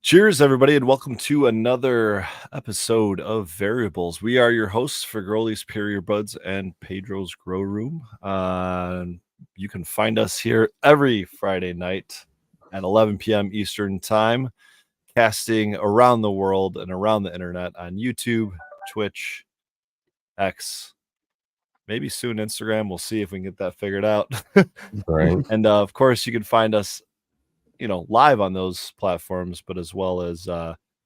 Cheers, everybody, and welcome to another episode of Variables. We are your hosts for Growly's Pure Buds and Pedro's Grow Room. You can find us here every Friday night at 11 p.m. Eastern Time, casting around the world and around the internet on YouTube, Twitch, X, maybe soon Instagram. We'll see if we can get that figured out. Right. And of course, you can find us live on those platforms, but as well as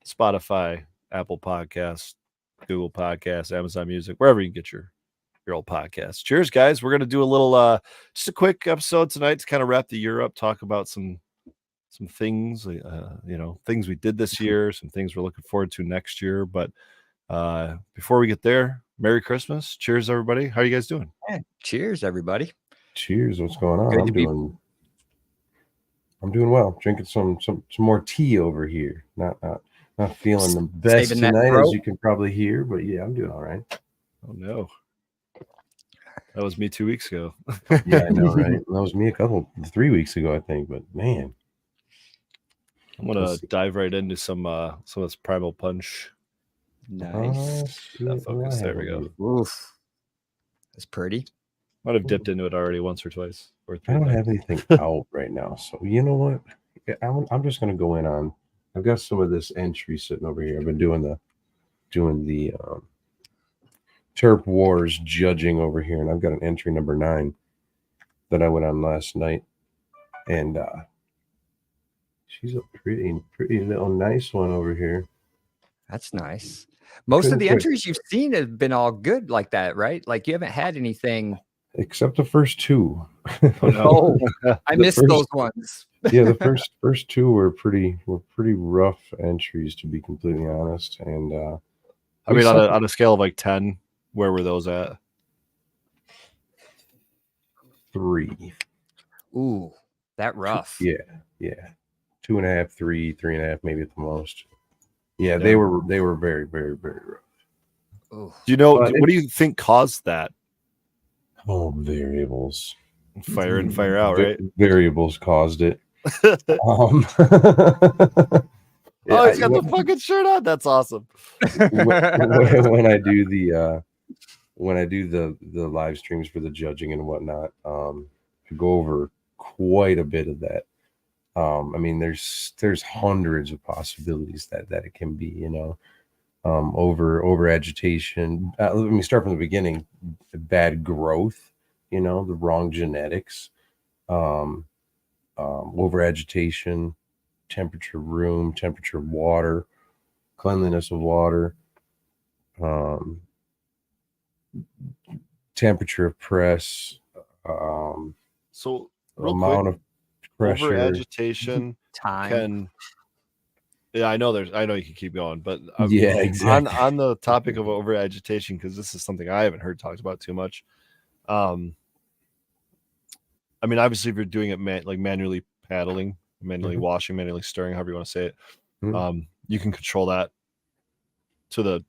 Spotify, Apple Podcasts, Google Podcasts, Amazon Music, wherever you get your old podcasts. Cheers, guys. We're gonna do a little just a quick episode tonight to kind of wrap the year up, talk about some things, things we did this year, some things we're looking forward to next year. But before we get there, Merry Christmas. Cheers, everybody. How are you guys doing? Yeah, cheers, everybody. Cheers. What's going on? Good I'm doing well. Drinking some more tea over here. Not feeling the best Saving that tonight, throat. as you can probably hear, but yeah, I'm doing all right. Oh no. That was me 2 weeks ago. Yeah, I know, right? That was me 3 weeks ago, I think. But man, I'm gonna dive right into some of this Primal Punch. Nice. Focus. There we go. Oof. That's pretty. Might have dipped into it already once or twice. Or I don't have anything out right now, so you know what? I'm just gonna go in on. I've got some of this entry sitting over here. I've been doing the Terp Wars judging over here, and I've got an entry number 9 that I went on last night, and she's a pretty little nice one over here. That's nice. Most of the entries you've seen have been all good like that, right? Like you haven't had anything except the first 2. Oh, I missed those ones. Yeah, the first 2 were pretty rough entries, to be completely honest. And I mean, on a scale of like 10, where were those at? 3. Ooh, that rough. Yeah. 2.5, 3, 3.5, maybe at the most. Yeah, they were very, very, very rough. Ooh. Do you know what do you think caused that? Oh, variables. Fire in, fire out, right? Variables caused it. He's got the fucking shirt on. That's awesome. when I do the live streams for the judging and whatnot, I go over quite a bit of that. I mean, there's hundreds of possibilities that it can be, over agitation. Let me start from the beginning. Bad growth, the wrong genetics, over agitation, temperature room, temperature of water, cleanliness of water, temperature of press, so amount of pressure, over agitation time. I know you can keep going, but yeah, exactly. On the topic of over agitation, because this is something I haven't heard talked about too much. I mean, obviously, if you're doing it manually paddling, manually washing, manually stirring, however you want to say it, you can control that to the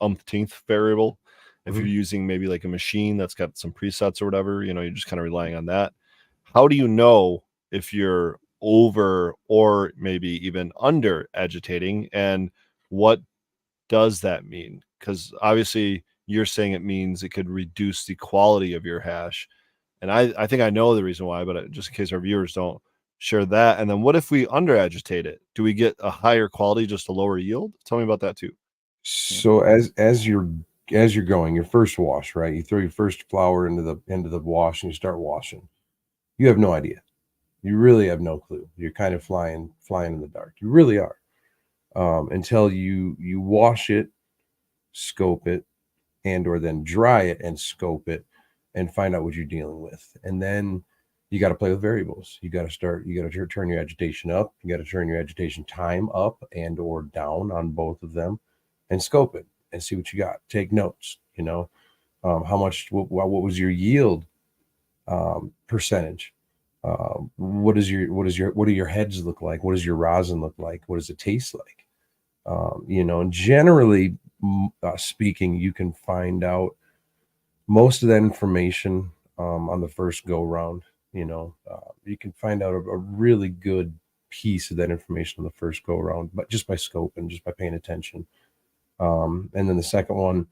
umpteenth variable. If you're using maybe like a machine that's got some presets or whatever, you're just kind of relying on that. How do you know if you're over or maybe even under agitating, and what does that mean? Because obviously you're saying it means it could reduce the quality of your hash, and I think I know the reason why, but just in case our viewers don't, share that. And then what if we under agitate it? Do we get a higher quality, just a lower yield? Tell me about that too. So as you're going your first wash, right, you throw your first flower into the wash and you start washing, you have no idea. You really have no clue. You're kind of flying in the dark. You really are, until you wash it, scope it, and or then dry it and scope it and find out what you're dealing with. And then you got to play with variables. You got to turn your agitation up. You got to turn your agitation time up and or down on both of them, and scope it and see what you got. Take notes. How much? What was your yield percentage? What do your heads look like? What does your rosin look like? What does it taste like? And generally speaking, you can find out most of that information on the first go round. You can find out a really good piece of that information on the first go around, but just by scope and just by paying attention. And then the second and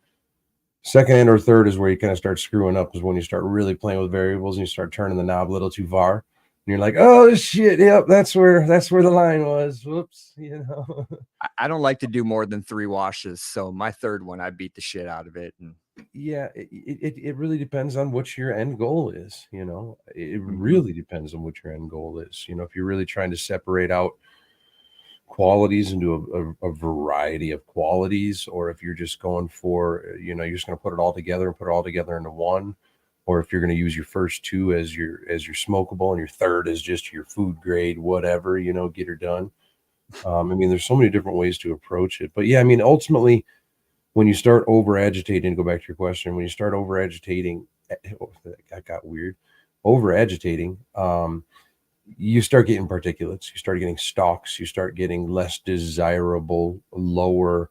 or third is where you kind of start screwing up, is when you start really playing with variables and you start turning the knob a little too far. And you're like, oh shit, yep, that's where the line was. Whoops, I don't like to do more than 3 washes, so my third one, I beat the shit out of it. And yeah, it really depends on what your end goal is. It really depends on what your end goal is. If you're really trying to separate out qualities into a variety of qualities, or if you're just going for, you're just going to put it all together into one, or if you're going to use your first 2 as your smokable and your third is just your food grade, whatever, get her done. There's so many different ways to approach it, but yeah, ultimately, when you start over agitating, to go back to your question, when you start over agitating, that got weird, over agitating, you start getting particulates, you start getting stalks, you start getting less desirable, lower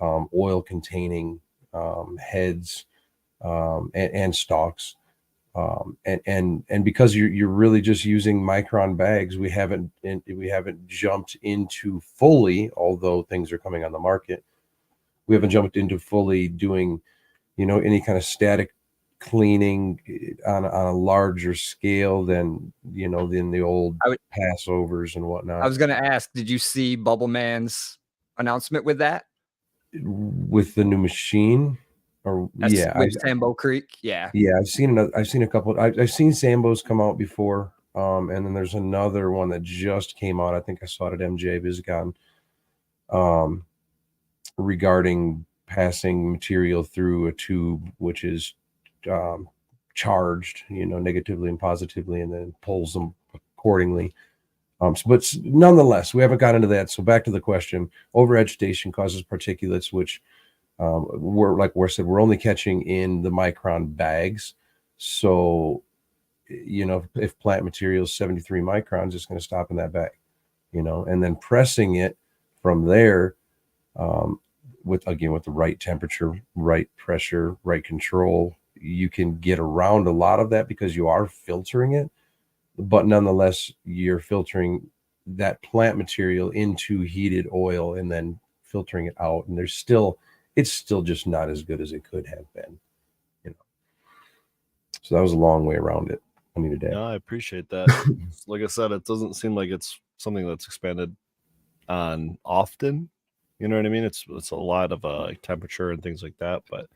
oil containing heads and stalks. And because you're really just using micron bags, we haven't jumped into fully, although things are coming on the market, we haven't jumped into fully doing, any kind of static cleaning on a larger scale than the old Passovers and whatnot. I was going to ask, did you see Bubble Man's announcement with that? With the new machine? Or with Sambo Creek? Yeah. Yeah, I've seen a couple. I've seen Sambos come out before. And then there's another one that just came out. I think I saw it at MJ VisCon. Regarding passing material through a tube which is charged, negatively and positively, and then pulls them accordingly. But nonetheless, we haven't got into that. So back to the question: over agitation causes particulates, which we're only catching in the micron bags. So, if plant material is 73 microns, it's going to stop in that bag, and then pressing it from there, with the right temperature, right pressure, right control, you can get around a lot of that because you are filtering it, but nonetheless, you're filtering that plant material into heated oil and then filtering it out. And it's still just not as good as it could have been, So that was a long way around it. I needed that. No, I appreciate that. Like I said, it doesn't seem like it's something that's expanded on often. You know what I mean? It's a lot of like temperature and things like that. But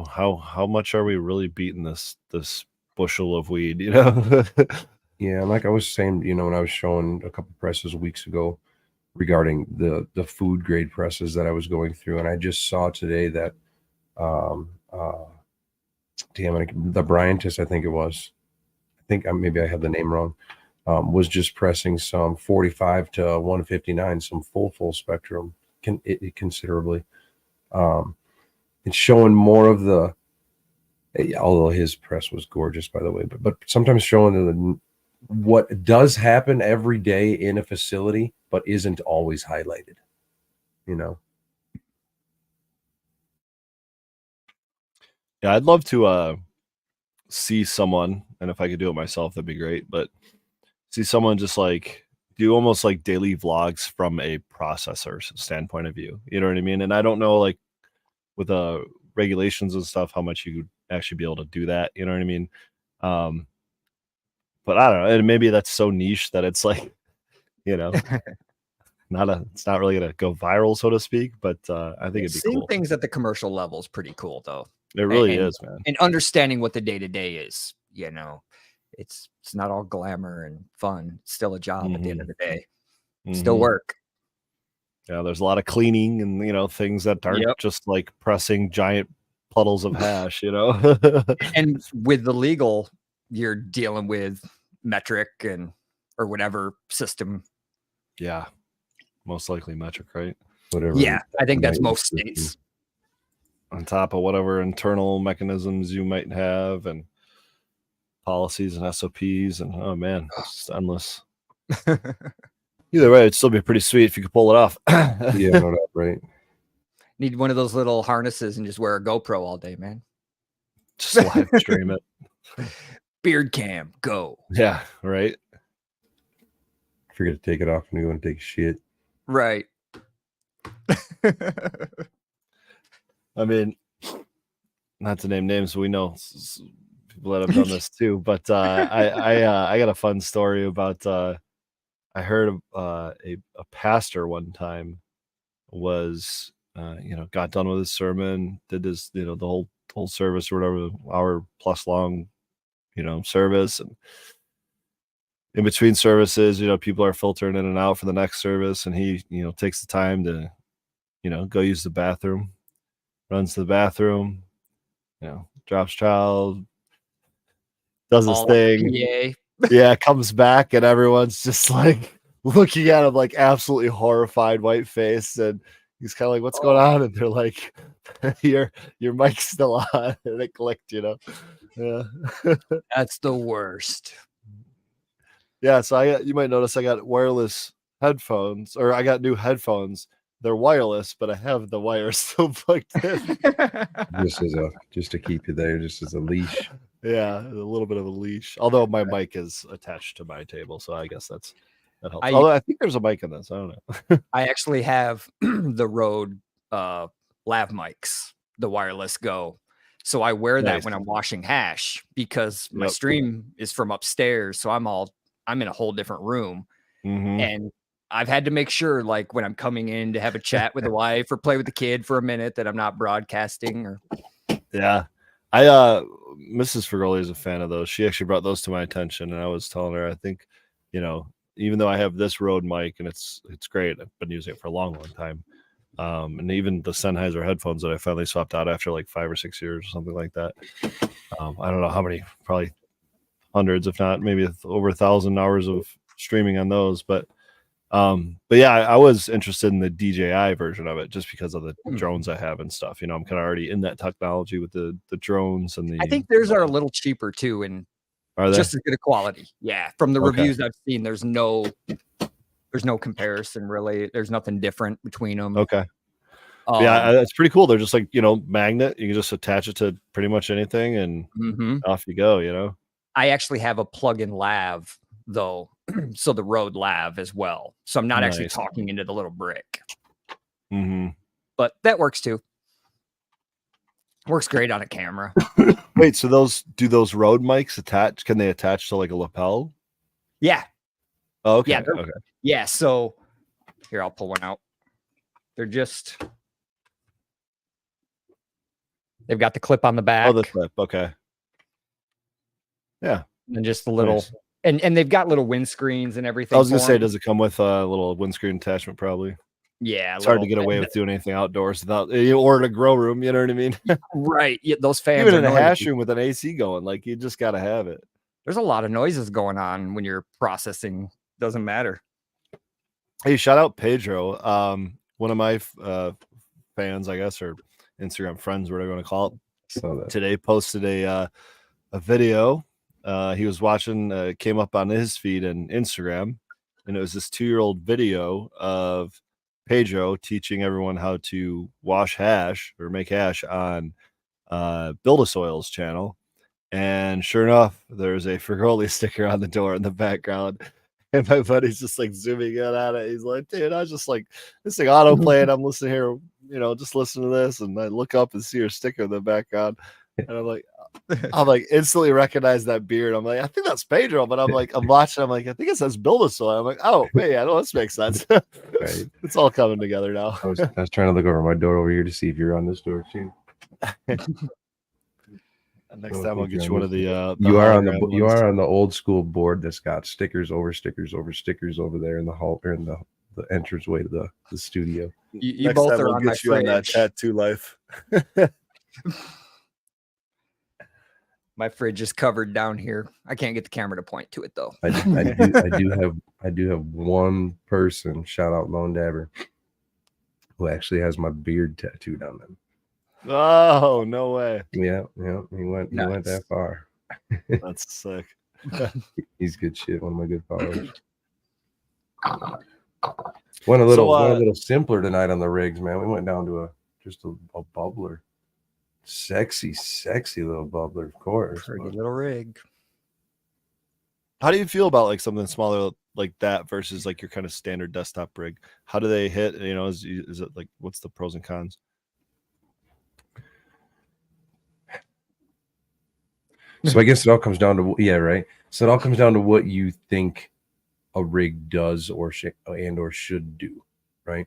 how much are we really beating this bushel of weed? Yeah, like I was saying, when I was showing a couple presses weeks ago regarding the food grade presses that I was going through, and I just saw today that the Bryantist, I think it was. I think maybe I had the name wrong. Was just pressing some 45 to 159, some full spectrum, considerably. It's showing more of the, although his press was gorgeous, by the way, but sometimes showing what does happen every day in a facility, but isn't always highlighted. Yeah, I'd love to see someone, and if I could do it myself, that'd be great. But see someone just like do almost like daily vlogs from a processor standpoint of view. You know what I mean? And I don't know, like with regulations and stuff, how much you could actually be able to do that. You know what I mean? But I don't know. And maybe that's so niche that it's like, it's not really gonna go viral, so to speak. But I think it'd be seeing cool. Things at the commercial level is pretty cool, though. It really is, man. And understanding what the day-to-day is, it's not all glamour and fun. It's still a job at the end of the day. Still work. Yeah, there's a lot of cleaning and things that aren't just like pressing giant puddles of hash, And with the legal, you're dealing with metric or whatever system. Yeah, most likely metric, right? Whatever. Yeah, I think that's most states. On top of whatever internal mechanisms you might have, and policies and SOPs, and oh man, it's just endless. Either way, it'd still be pretty sweet if you could pull it off. Yeah, no doubt, right? Need one of those little harnesses and just wear a GoPro all day, man. Just live stream it. Beard cam, go. Yeah, right. Forget to take it off and go and take a shit. Right. I mean, not to name names, we know people that have done this too. But I got a fun story about. I heard a pastor one time was got done with his sermon, did his the whole service or whatever, hour plus long service, and in between services, people are filtering in and out for the next service, and he takes the time to go use the bathroom, runs to the bathroom, drops child, does his All thing. PA. Yeah, comes back and everyone's just like looking at him like absolutely horrified, white face, and he's kind of like, "What's going on?" And they're like, "Your mic's still on," and it clicked, Yeah, That's the worst. yeah. So you might notice I got wireless headphones, or I got new headphones. They're wireless, but I have the wire still plugged in. Just to keep you there, just as a leash. Yeah, a little bit of a leash. Although my mic is attached to my table, so I guess that helps. Although I think there's a mic in this. I don't know. I actually have the Rode lav mics, the wireless Go. So I wear that when I'm washing hash because my stream is from upstairs. So I'm in a whole different room. And I've had to make sure, like when I'm coming in to have a chat with the wife or play with the kid for a minute, that I'm not broadcasting or. Yeah. Mrs. Fergoli is a fan of those. She actually brought those to my attention, and I was telling her, I think, even though I have this Rode mic and it's great, I've been using it for a long time. And even the Sennheiser headphones that I finally swapped out after like 5 or 6 years or something like that. I don't know how many, probably hundreds, if not maybe over 1,000 hours of streaming on those, but yeah, I was interested in the DJI version of it just because of the drones I have and stuff. I'm kind of already in that technology with the drones and I think theirs are a little cheaper too, and are they just as good a quality? Yeah, from the reviews I've seen, there's no comparison really. There's nothing different between them. Okay. Yeah, that's pretty cool. They're just like magnet. You can just attach it to pretty much anything, and off you go. I actually have a plug-in lav though, so the Rode lav as well. So I'm not actually talking into the little brick. But that works too. Works great on a camera. Wait, so do those Rode mics attach? Can they attach to like a lapel? Yeah. Oh, okay. Yeah. Okay. Yeah. So here, I'll pull one out. They've got the clip on the back. Oh, the clip. Okay. Yeah. And just the little, and they've got little windscreens and everything. I was gonna say, does it come with a little windscreen attachment? Probably. Yeah, it's hard to get away with doing anything outdoors without, or in a grow room. You know what I mean? Right. Yeah, those fans. Even in a hash room with an AC going, like you just gotta have it. There's a lot of noises going on when you're processing. Doesn't matter. Hey, shout out Pedro. One of my fans, I guess, or Instagram friends, whatever you want to call it, today posted a video. He was watching, came up on his feed and Instagram, and it was this 2-year-old video of Pedro teaching everyone how to wash hash or make hash on Build-A-Soil's channel. And sure enough, there's a Fergoli sticker on the door in the background. And my buddy's just like zooming in on it. He's like, dude, I was just like, this thing auto playing. I'm listening here, just listen to this. And I look up and see your sticker in the background. And I'm like, instantly recognize that beard. I'm like, I think that's Pedro. But I'm watching. I'm like, I think it says Build-A-Soil. I'm like, oh, man, I know this makes sense. Right. It's all coming together now. I was trying to look over my door over here to see if you're on this door too. Next time I'll get you one of the you are on the old school board that's got stickers over stickers over stickers over there in the hall or in the entrance way to the studio. You both are on my fridge. On that tattoo life. My fridge is covered down here. I can't get the camera to point to it though. I do have one person, shout out Lone Dabber, who actually has my beard tattooed on them. Oh, no way. Yeah, he went that far. That's sick. He's good shit. One of my good followers. Went a little simpler tonight on the rigs, man. We went down to just a bubbler. Sexy little bubbler, of course. Pretty little rig. How do you feel about like something smaller like that versus like your kind of standard desktop rig? How do they hit? You know, is it like, what's the pros and cons? So I guess it all comes down to, yeah, right. So it all comes down to what you think a rig does or should do, right?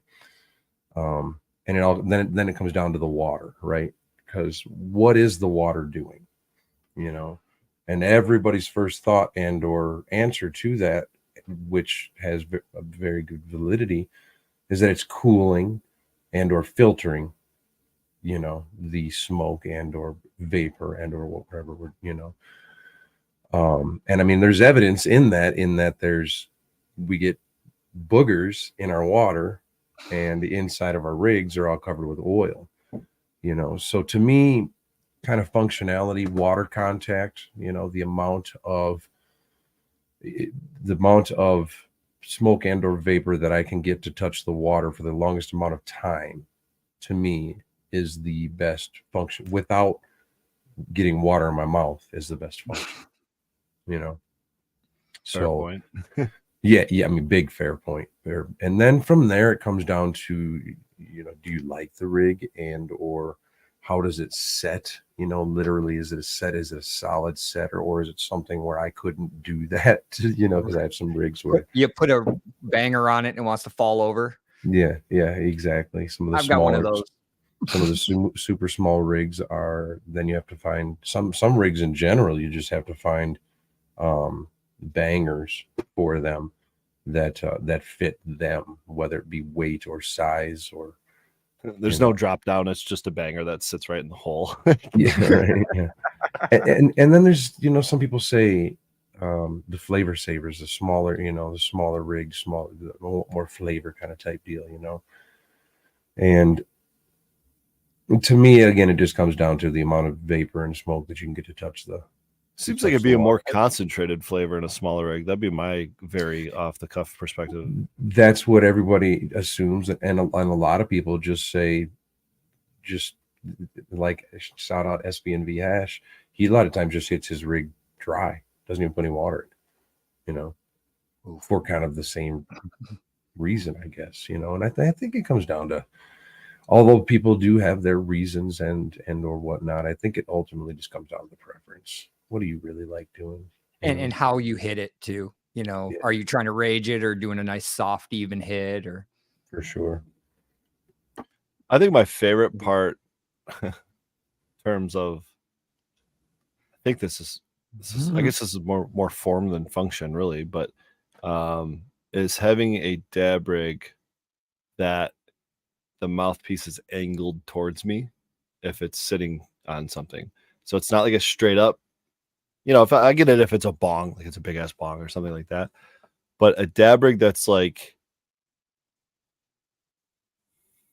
And it all then it comes down to the water, right? Because what is the water doing? You know, and everybody's first thought and or answer to that, which has a very good validity, is that it's cooling and or filtering, you know, the smoke and or vapor and or whatever we're, you know. And I mean, there's evidence in that we get boogers in our water, and the inside of our rigs are all covered with oil, you know. So to me, kind of functionality, water contact, you know, the amount of smoke and or vapor that I can get to touch the water for the longest amount of time, to me, is the best function. Without getting water in my mouth is the best function, you know. Fair So point. yeah, I mean, big fair point there. And then from there it comes down to, you know, do you like the rig and or how does it set? You know, literally, is it a solid set, or is it something where I couldn't do that? You know, because I have some rigs where you put a banger on it and it wants to fall over. yeah, exactly. Some of the I've got one of those. Some of the super small rigs are, then you have to find some rigs in general. You just have to find bangers for them that fit them, whether it be weight or size or. There's no drop down. It's just a banger that sits right in the hole. Yeah, right. Yeah. And then there's, you know, some people say the flavor savers, the smaller rigs, more flavor kind of type deal, you know. And to me, again, it just comes down to the amount of vapor and smoke that you can get to touch the. Seems like it'd be a more concentrated flavor in a smaller rig. That'd be my very off the cuff perspective. That's what everybody assumes, and a lot of people just say, just like, shout out SBNV Hash. He a lot of times just hits his rig dry, doesn't even put any water in, you know, for kind of the same reason, I guess, you know. And I think it comes down to, although people do have their reasons and or whatnot, I think it ultimately just comes down to preference. What do you really like doing? And how you hit it too. You know, Yeah. Are you trying to rage it or doing a nice soft, even hit? Or For sure. I think my favorite part, in terms of, I think this is I guess this is more form than function, really, but is having a dab rig that the mouthpiece is angled towards me if it's sitting on something. So it's not like a straight up, you know, if I get it, if it's a bong, like it's a big ass bong or something like that. But a dab rig that's like,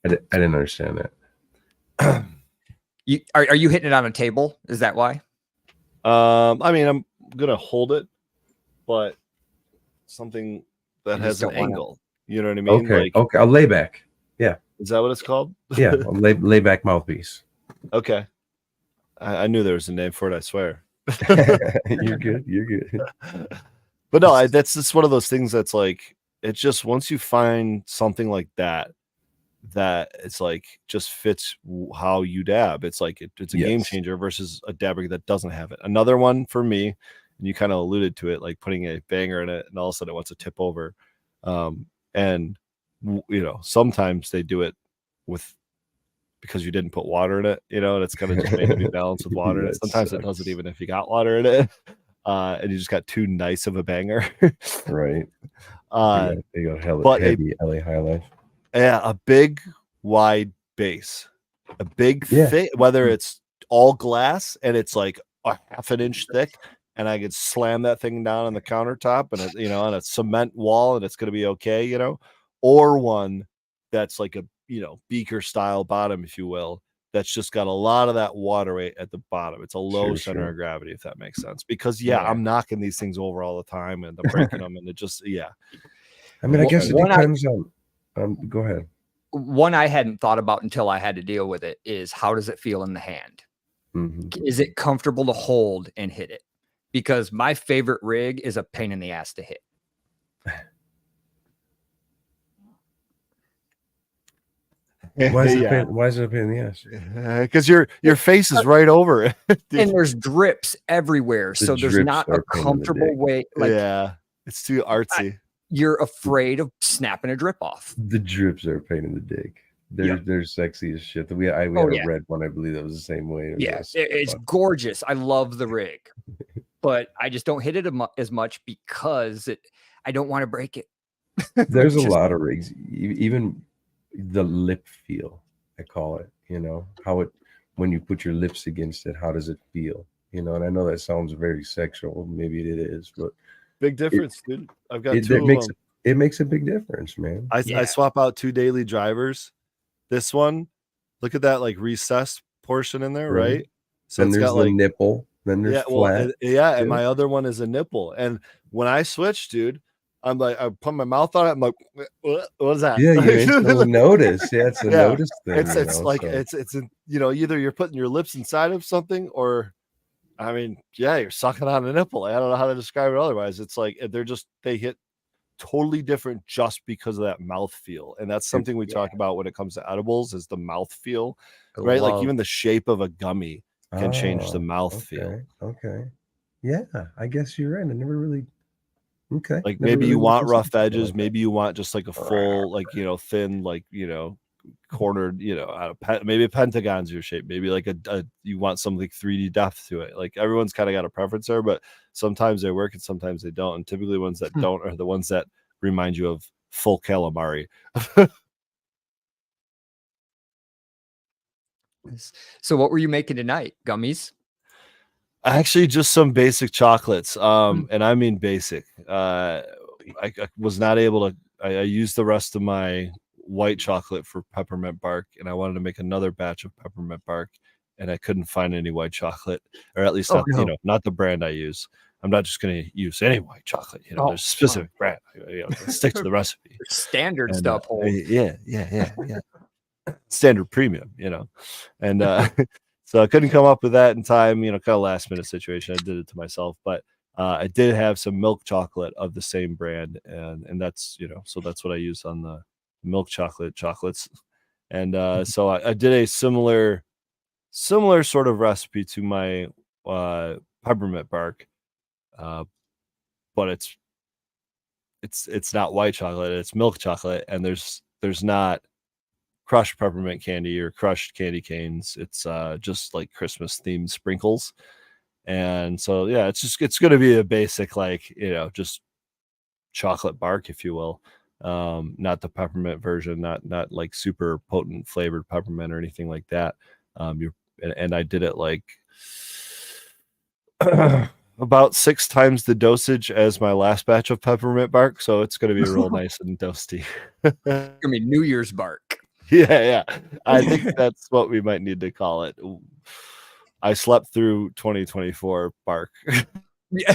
I didn't understand that. Are you hitting it on a table? Is that why? I mean, I'm gonna hold it, but something that has an angle. You know what I mean? Okay. Like, okay. A layback. Yeah. Is that what it's called? Yeah. A layback mouthpiece. Okay. I knew there was a name for it, I swear. You're good. You're good. But no, that's just one of those things that's like, it's just, once you find something like that it's like just fits how you dab, it's like it's a game changer versus a dab rig that doesn't have it. Another one for me, and you kind of alluded to it, like putting a banger in it and all of a sudden it wants to tip over. And you know, sometimes they do it because you didn't put water in it, you know, and it's kind of just made to be balanced with water. And sometimes it does it even if you got water in it, and you just got too nice of a banger. Right. You got heavy LA High Life. Yeah, a big wide base, a big thick, whether it's all glass and it's like a half an inch thick, and I could slam that thing down on the countertop and you know, on a cement wall, and it's going to be okay, you know, or one that's like a, you know, beaker style bottom, if you will, that's just got a lot of that water weight at the bottom. It's a low center of gravity, if that makes sense. Because I'm knocking these things over all the time and I'm breaking them, and it just I mean, I guess it depends on. Go ahead. One I hadn't thought about until I had to deal with it is, how does it feel in the hand? Mm-hmm. Is it comfortable to hold and hit it? because my favorite rig is a pain in the ass to hit. Why is it a pain in the ass? Because your face is right over it. And there's drips everywhere. So there's not a comfortable way. Like, yeah, it's too artsy. You're afraid of snapping a drip off. The drips are a pain in the dick. They're sexy as shit. We had a red one, I believe, that was the same way. It's gorgeous. I love the rig, but I just don't hit it as much because I don't want to break it. There's a lot of rigs, even the lip feel, I call it. You know how it when you put your lips against it, how does it feel? You know, and I know that sounds very sexual. Maybe it is, but big difference, dude. I've got two of them. It makes a big difference, man. I swap out 2 daily drivers. This one, look at that like recessed portion in there, right? So then there's the nipple. Then there's flat. And my other one is a nipple. And when I switch, dude, I'm like, I put my mouth on it. I'm like, what is that? Yeah, you instantly notice. Yeah, it's a notice thing. It's either you're putting your lips inside of something or, I mean, you're sucking on a nipple. I don't know how to describe it otherwise. It's like they hit totally different just because of that mouth feel. And that's something we talk about when it comes to edibles is the mouth feel, right? Like even the shape of a gummy can change the mouth feel. Okay. Yeah, I guess you're right. I never really. Okay. Like maybe you want rough edges. Maybe you want just like a full, like, thin, like, cornered, maybe a pentagon's your shape. Maybe like you want some like 3D depth to it. Like everyone's kind of got a preference there, but sometimes they work and sometimes they don't. And typically ones that don't are the ones that remind you of full calamari. So what were you making tonight? Gummies? Actually, just some basic chocolates. And I mean basic. I was not able to. I used the rest of my white chocolate for peppermint bark, and I wanted to make another batch of peppermint bark, and I couldn't find any white chocolate, or at least not the brand I use. I'm not just going to use any white chocolate. There's a specific brand. Stick to the recipe. Standard stuff. Yeah. Standard premium. And so I couldn't come up with that in time. Kind of last minute situation. I did it to myself, but I did have some milk chocolate of the same brand, and that's so that's what I use on the milk chocolates. And so I did a similar sort of recipe to my peppermint bark, but it's not white chocolate, it's milk chocolate, and there's not crushed peppermint candy or crushed candy canes. It's just like Christmas themed sprinkles. And so it's going to be a basic, like, just chocolate bark, if you will. Not the peppermint version, not like super potent flavored peppermint or anything like that. And I did it like about 6 times the dosage as my last batch of peppermint bark, so it's going to be real nice and toasty. It's gonna be New Year's bark. Yeah. I think that's what we might need to call it. I slept through 2024 bark. Yeah.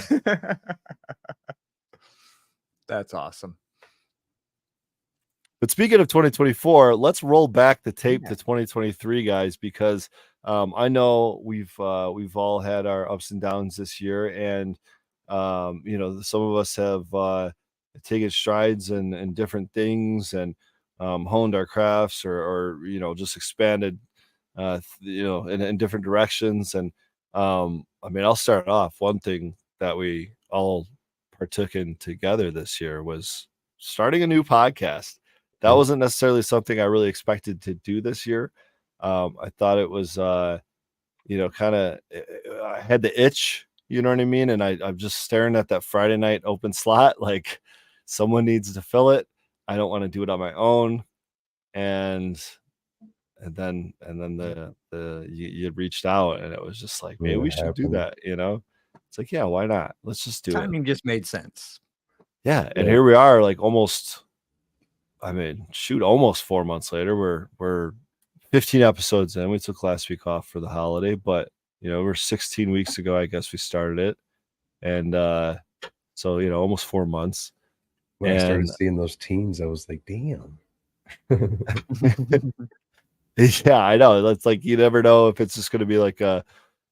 That's awesome. But speaking of 2024, let's roll back the tape to 2023, guys, because I know we've all had our ups and downs this year, and some of us have taken strides in different things and honed our crafts or just expanded in different directions. And I'll start off. One thing that we all partook in together this year was starting a new podcast. That wasn't necessarily something I really expected to do this year. I thought it was kind of, I had the itch, you know what I mean? And I'm just staring at that Friday night open slot, like someone needs to fill it. I don't want to do it on my own. And then you reached out, and it was just like, maybe we should do that. It's like, yeah, why not? Let's just do it. Timing just made sense. Yeah. And here we are, like almost 4 months later. We're 15 episodes in. We took last week off for the holiday, but we're 16 weeks ago, I guess we started it. And so almost 4 months. When I started seeing those teens, I was like, damn. Yeah, I know. That's like, you never know if it's just going to be like a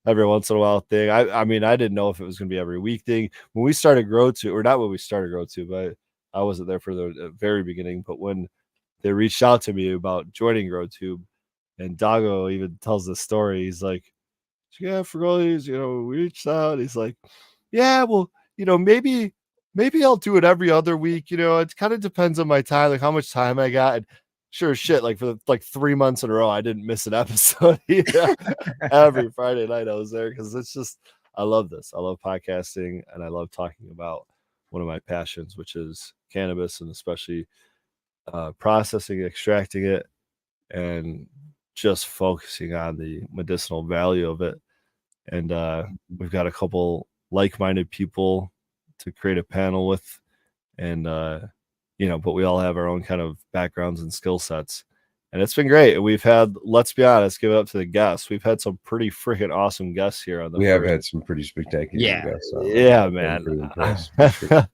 every once in a while thing. I mean, I didn't know if it was going to be every week thing. When we started Grow To, or not when we started Grow To, but I wasn't there for the very beginning. But when they reached out to me about joining Grow To, and Dago even tells the story, he's like, yeah, for all these, we reached out. He's like, yeah, well, maybe I'll do it every other week. It kind of depends on my time, like how much time I got. And sure as shit, like for 3 months in a row, I didn't miss an episode. Every Friday night I was there because it's just, I love this. I love podcasting, and I love talking about one of my passions, which is cannabis, and especially processing, extracting it, and just focusing on the medicinal value of it. And we've got a couple like-minded people to create a panel with, and but we all have our own kind of backgrounds and skill sets, and it's been great. We've had, let's be honest, give it up to the guests. We've had some pretty freaking awesome guests here on the. We have had some pretty spectacular guests. Yeah, man. Pretty impressed for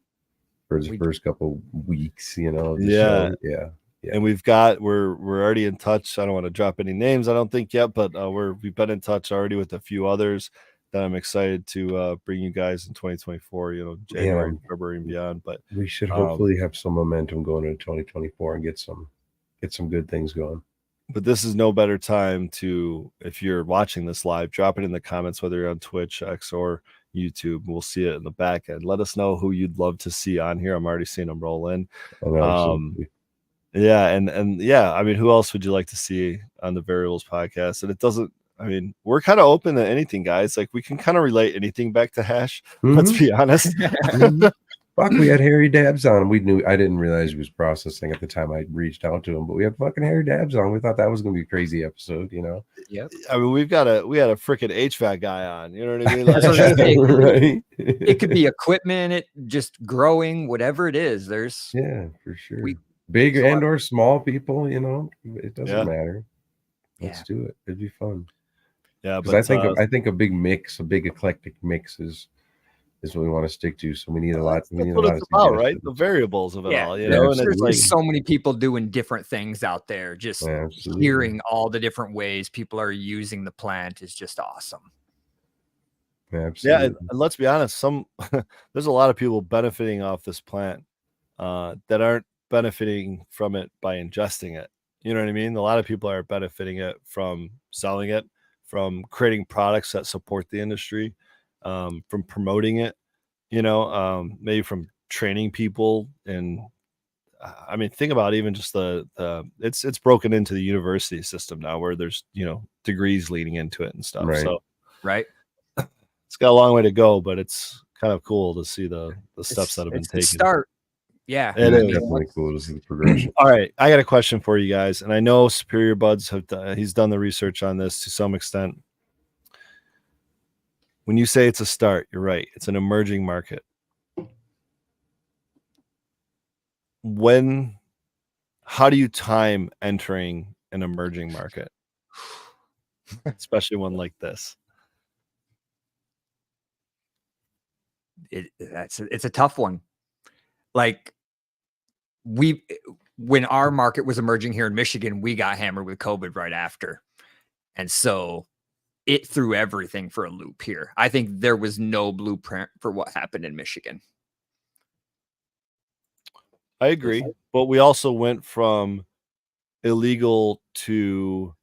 the first couple weeks, of the show. Yeah. And we're already in touch. I don't want to drop any names, I don't think yet, but we've been in touch already with a few others that I'm excited to bring you guys in 2024, January, February, and beyond. But we should hopefully have some momentum going into 2024 and get some good things going. But this is no better time to, if you're watching this live, drop it in the comments, whether you're on Twitch, X, or YouTube. We'll see it in the back end. Let us know who you'd love to see on here. I'm already seeing them roll in. Yeah, and yeah, I mean, who else would you like to see on the Variables podcast? And it doesn't, I mean, we're kind of open to anything, guys. Like, we can kind of relate anything back to Hash. Let's be honest. Fuck, we had Harry Dabbs on. I didn't realize he was processing at the time I reached out to him, but we had fucking Harry Dabbs on. We thought that was going to be a crazy episode, Yep. I mean, we had a freaking HVAC guy on. You know what I mean? Right. It could be equipment, it just growing, whatever it is. There's for sure. Big and or small people, it doesn't matter. Let's do it. It'd be fun. Yeah, but I think a big mix, a big eclectic mix is what we want to stick to. So we need a lot. We need what a lot it's about, right? The variables of it all, and there's like so many people doing different things out there. Just hearing all the different ways people are using the plant is just awesome. Absolutely. Yeah, and let's be honest, there's a lot of people benefiting off this plant that aren't benefiting from it by ingesting it. You know what I mean? A lot of people are benefiting it from selling it, from creating products that support the industry, from promoting it, maybe from training people. And I mean, think about even just it's broken into the university system now, where there's, degrees leading into it and stuff. Right. So it's got a long way to go, but it's kind of cool to see the steps that have been taken. Start. Yeah, it is definitely cool to see the progression. All right, I got a question for you guys, and I know Superior Buds he's done the research on this to some extent. When you say it's a start, you're right. It's an emerging market. How do you time entering an emerging market, especially one like this? It's a tough one. Like, when our market was emerging here in Michigan, we got hammered with COVID right after. And so it threw everything for a loop here. I think there was no blueprint for what happened in Michigan. I agree. But we also went from illegal to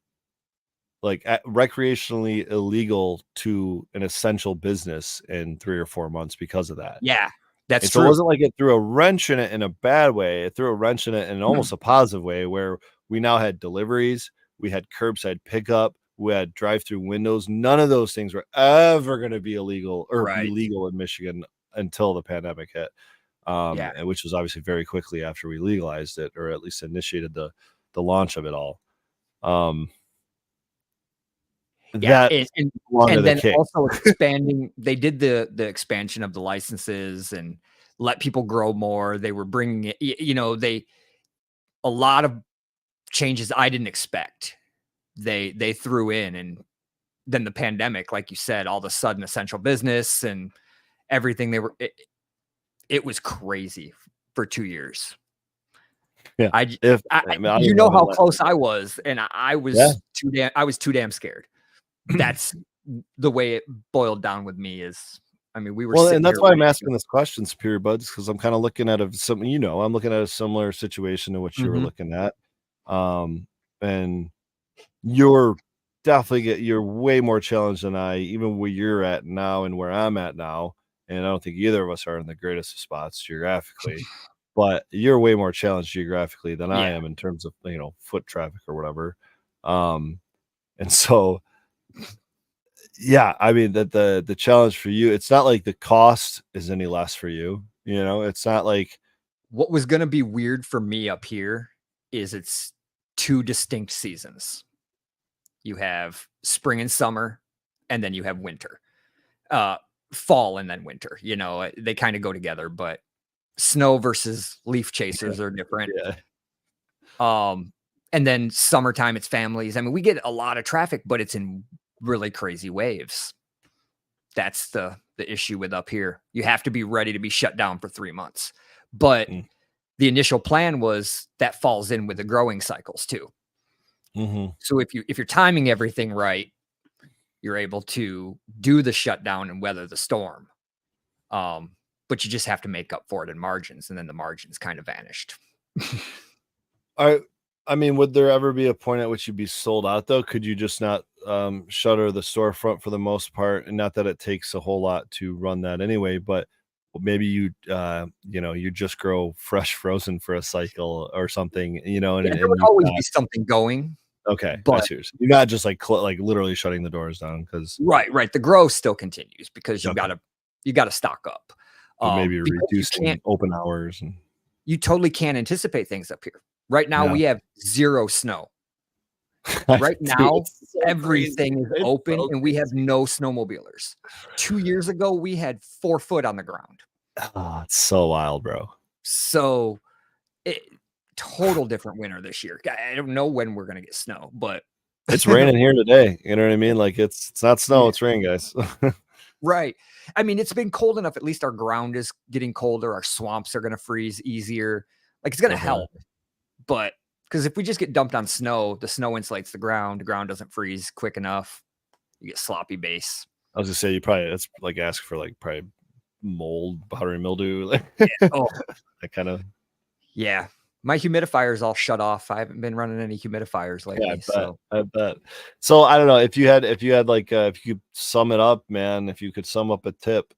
recreationally illegal to an essential business in 3 or 4 months because of that. Yeah. That's true. So it wasn't like it threw a wrench in it in a bad way. It threw a wrench in it in almost a positive way, where we now had deliveries, we had curbside pickup, we had drive-through windows. None of those things were ever going to be illegal or be legal in Michigan until the pandemic hit, which was obviously very quickly after we legalized it, or at least initiated the launch of it all. And then also expanding. They did the expansion of the licenses and let people grow more. They were bringing it, a lot of changes I didn't expect. They threw in, and then the pandemic, like you said, all of a sudden essential business and everything. It was crazy for 2 years. Yeah, how close I was, and I was too damn scared. That's the way it boiled down with me is, I mean, we were and that's why I'm asking this question, Superior Buds, because I'm kind of looking at I'm looking at a similar situation to what you were looking at. And you're you're way more challenged than I, even where you're at now and where I'm at now. And I don't think either of us are in the greatest of spots geographically, but you're way more challenged geographically than I am in terms of, foot traffic or whatever. And so, yeah, I mean that the challenge for you, it's not like the cost is any less for you. It's not like, what was going to be weird for me up here is it's 2 distinct seasons. You have spring and summer, and then you have winter, fall and then winter. They kind of go together, but snow versus leaf chasers are different. And then summertime, it's families. I mean, we get a lot of traffic, but it's in really crazy waves. That's the issue with up here. You have to be ready to be shut down for 3 months. But the initial plan was that falls in with the growing cycles too. So if you're timing everything right, you're able to do the shutdown and weather the storm. But you just have to make up for it in margins, and then the margins kind of vanished. I mean, would there ever be a point at which you'd be sold out though? Could you just not shutter the storefront for the most part? And not that it takes a whole lot to run that anyway, but maybe you just grow fresh frozen for a cycle or something, and there would always be something going. Okay, but you're not just like literally shutting the doors down, because right. The growth still continues because you gotta stock up. Maybe reducing open hours, and you totally can't anticipate things up here. Right now we have 0 snow. Right now, everything is open, and we have no snowmobilers. 2 years ago, we had 4 foot on the ground. Oh, it's so wild, bro. So, total different winter this year. I don't know when we're gonna get snow, but it's raining here today. You know what I mean? Like it's not snow, it's rain, guys. Right. I mean, it's been cold enough. At least our ground is getting colder. Our swamps are gonna freeze easier. Like, it's gonna help. But because if we just get dumped on snow, the snow insulates the ground. The ground doesn't freeze quick enough. You get sloppy base. I was gonna say, that's like ask for like probably mold, powdery mildew. That kind of. Yeah. My humidifier is all shut off. I haven't been running any humidifiers lately. Yeah, I bet. So I don't know if you had like if you could sum it up, man. If you could sum up a tip,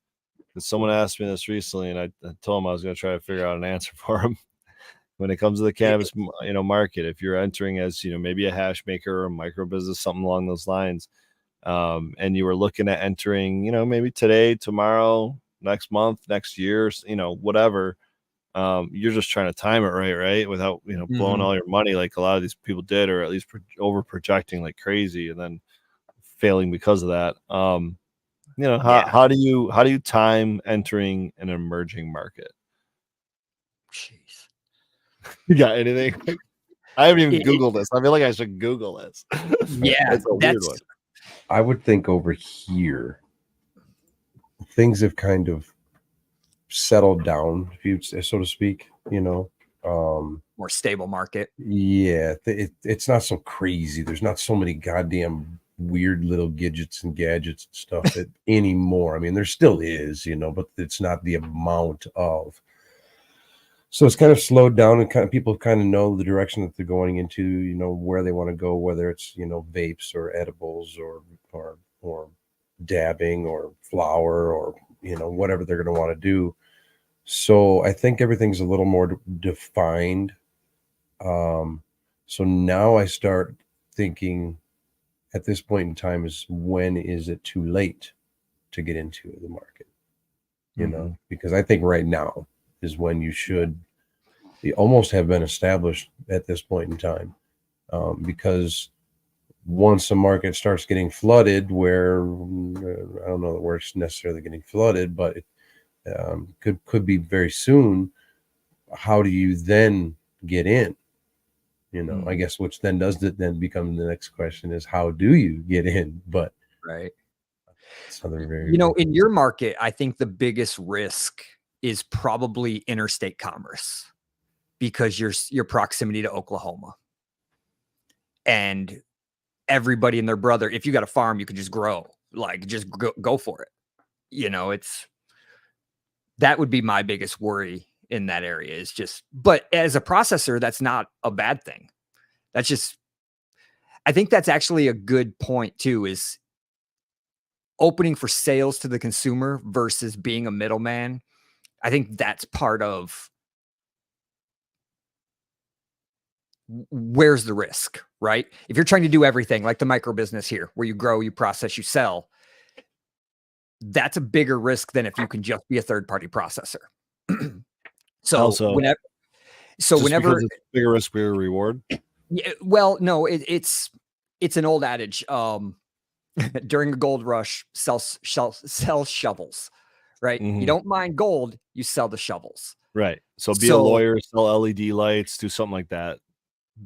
because someone asked me this recently, and I told him I was going to try to figure out an answer for him. When it comes to the cannabis, market, if you're entering as maybe a hash maker or a micro business, something along those lines, and you were looking at entering, maybe today, tomorrow, next month, next year, whatever. You're just trying to time it right, without blowing all your money like a lot of these people did, or at least over projecting like crazy and then failing because of that. How do you time entering an emerging market? Jeez. You got anything? I haven't even Googled this. I feel like I should Google this. Yeah, that's a weird one. I would think over here, things have kind of settled down, so to speak. More stable market. Yeah, it's not so crazy. There's not so many goddamn weird little gadgets and stuff anymore. I mean, there still is, but it's not the amount of. So it's kind of slowed down, and people kind of know the direction that they're going into, where they want to go, whether it's, vapes or edibles or dabbing or flower or, whatever they're going to want to do. So I think everything's a little more defined. So now I start thinking at this point in time when is it too late to get into the market? Because I think right now is when you almost have been established at this point in time. Because once the market starts getting flooded, where I don't know that we're necessarily getting flooded, but it could be very soon. How do you then get in? I guess, which then become the next question is, how do you get in? But right. In your market, I think the biggest risk is probably interstate commerce, because your proximity to Oklahoma, and everybody and their brother, if you got a farm, you can just grow. like just go for it. That would be my biggest worry in that area is just, but as a processor, that's not a bad thing. That's just, I think that's actually a good point too, is opening for sales to the consumer versus being a middleman. I think that's part of where's the risk, right? If you're trying to do everything like the micro business here, where you grow, you process, you sell, that's a bigger risk than if you can just be a third-party processor. Also, whenever because it's bigger risk, bigger reward. Yeah, well, no, it's an old adage. During a gold rush, sell shovels, right? You don't mine gold, you sell the shovels. Right. So be a lawyer, sell LED lights, do something like that.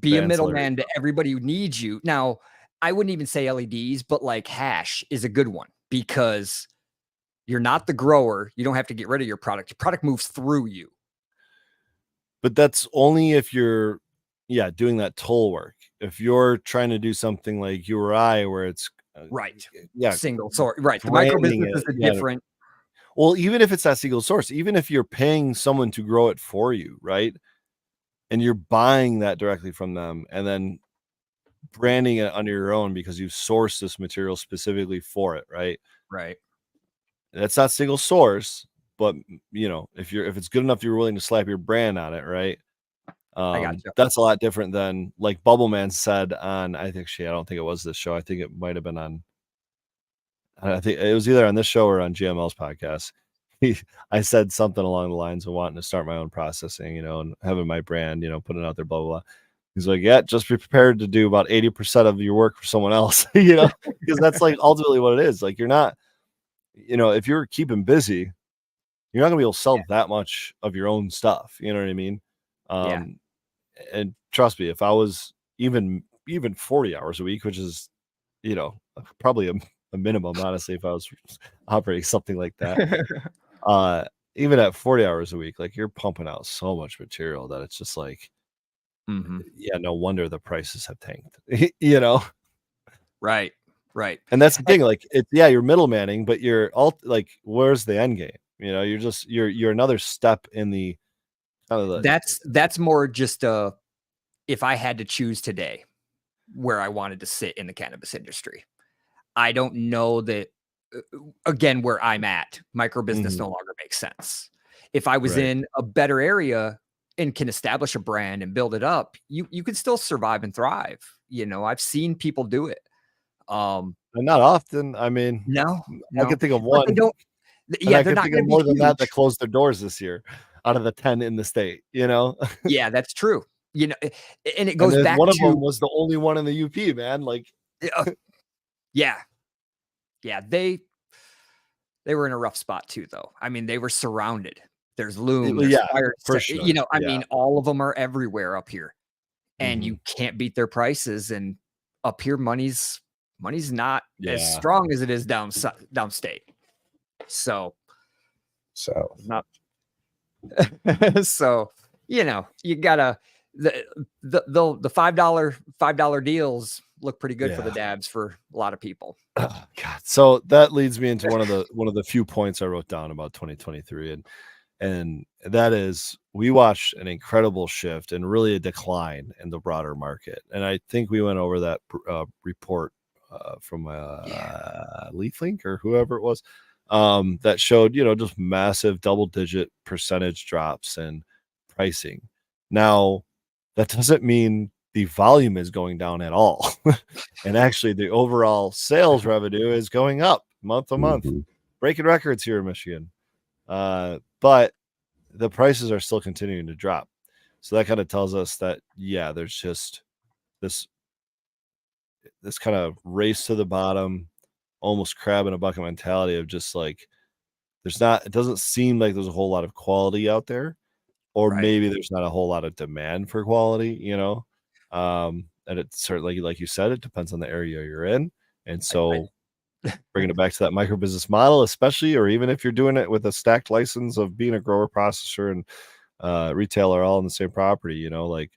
Be a middleman to everybody who needs you. Now, I wouldn't even say LEDs, but like hash is a good one because you're not the grower. You don't have to get rid of your product. Your product moves through you. But that's only if you're, doing that toll work. If you're trying to do something like you or I, where it's right, yeah, single source, right. The micro business is a different. Well, even if it's that single source, even if you're paying someone to grow it for you, right, and you're buying that directly from them, and then branding it under your own because you've sourced this material specifically for it, right? Right. That's not single source, but if it's good enough, you're willing to slap your brand on it, right? I got you. That's a lot different than like Bubbleman said on, I don't think it was this show. I think it might have been on, I think it was either on this show or on GML's podcast. I said something along the lines of wanting to start my own processing, and having my brand, putting it out there, blah, blah, blah. He's like, yeah, just be prepared to do about 80% of your work for someone else, because that's like ultimately what it is. Like you're not, if you're keeping busy, you're not gonna be able to sell that much of your own stuff. You know what I mean? And trust me, if I was even 40 hours a week, which is, probably a minimum, honestly, if I was operating something like that, even at 40 hours a week, like you're pumping out so much material that it's just like, no wonder the prices have tanked, Right. And that's the thing, like it's you're middlemanning, but you're all like, where's the end game? You're just you're another step in the kind of the. That's more just if I had to choose today where I wanted to sit in the cannabis industry. I don't know that again where I'm at, micro business no longer makes sense. If I was in a better area and can establish a brand and build it up, you can still survive and thrive. I've seen people do it. Not often. I mean, no. I can think of one. They don't. Yeah, they're not going to be more than huge. that closed their doors this year, out of the 10 in the state. Yeah, that's true. And it goes back one to of them was the only one in the UP, man. Like, yeah, they were in a rough spot too, though. I mean, they were surrounded. There's loom, there's fire. For sure. I mean, all of them are everywhere up here, and you can't beat their prices. And up here, money's not as strong as it is downstate. So not. So you gotta the $5 deals look pretty good for the dabs for a lot of people. Oh, God. So that leads me into one of the few points I wrote down about 2023, and that is we watched an incredible shift and really a decline in the broader market. And I think we went over that report from LeafLink or whoever it was, that showed, just massive double-digit percentage drops in pricing. Now, that doesn't mean the volume is going down at all. And actually, the overall sales revenue is going up month to month, breaking records here in Michigan. But the prices are still continuing to drop. So that kind of tells us that, there's just this kind of race to the bottom, almost crab in a bucket mentality of just like, it doesn't seem like there's a whole lot of quality out there, or maybe there's not a whole lot of demand for quality, and it's certainly, like you said, it depends on the area you're in. And so bringing it back to that micro business model, especially, or even if you're doing it with a stacked license of being a grower, processor, and retailer all in the same property, like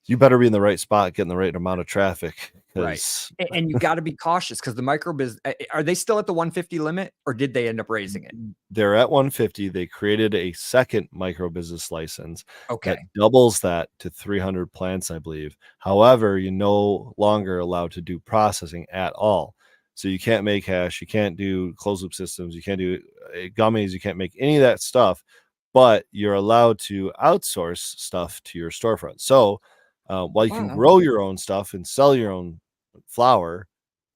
you better be in the right spot, getting the right amount of traffic. Right. And you got to be cautious because the micro business, are they still at the 150 limit or did they end up raising it? They're at 150. They created a second micro business license that Okay. doubles that to 300 plants, I believe. However, you're no longer allowed to do processing at all. So you can't make hash, you can't do closed loop systems, you can't do gummies, you can't make any of that stuff, but you're allowed to outsource stuff to your storefront. So while you can grow your own stuff and sell your own flower,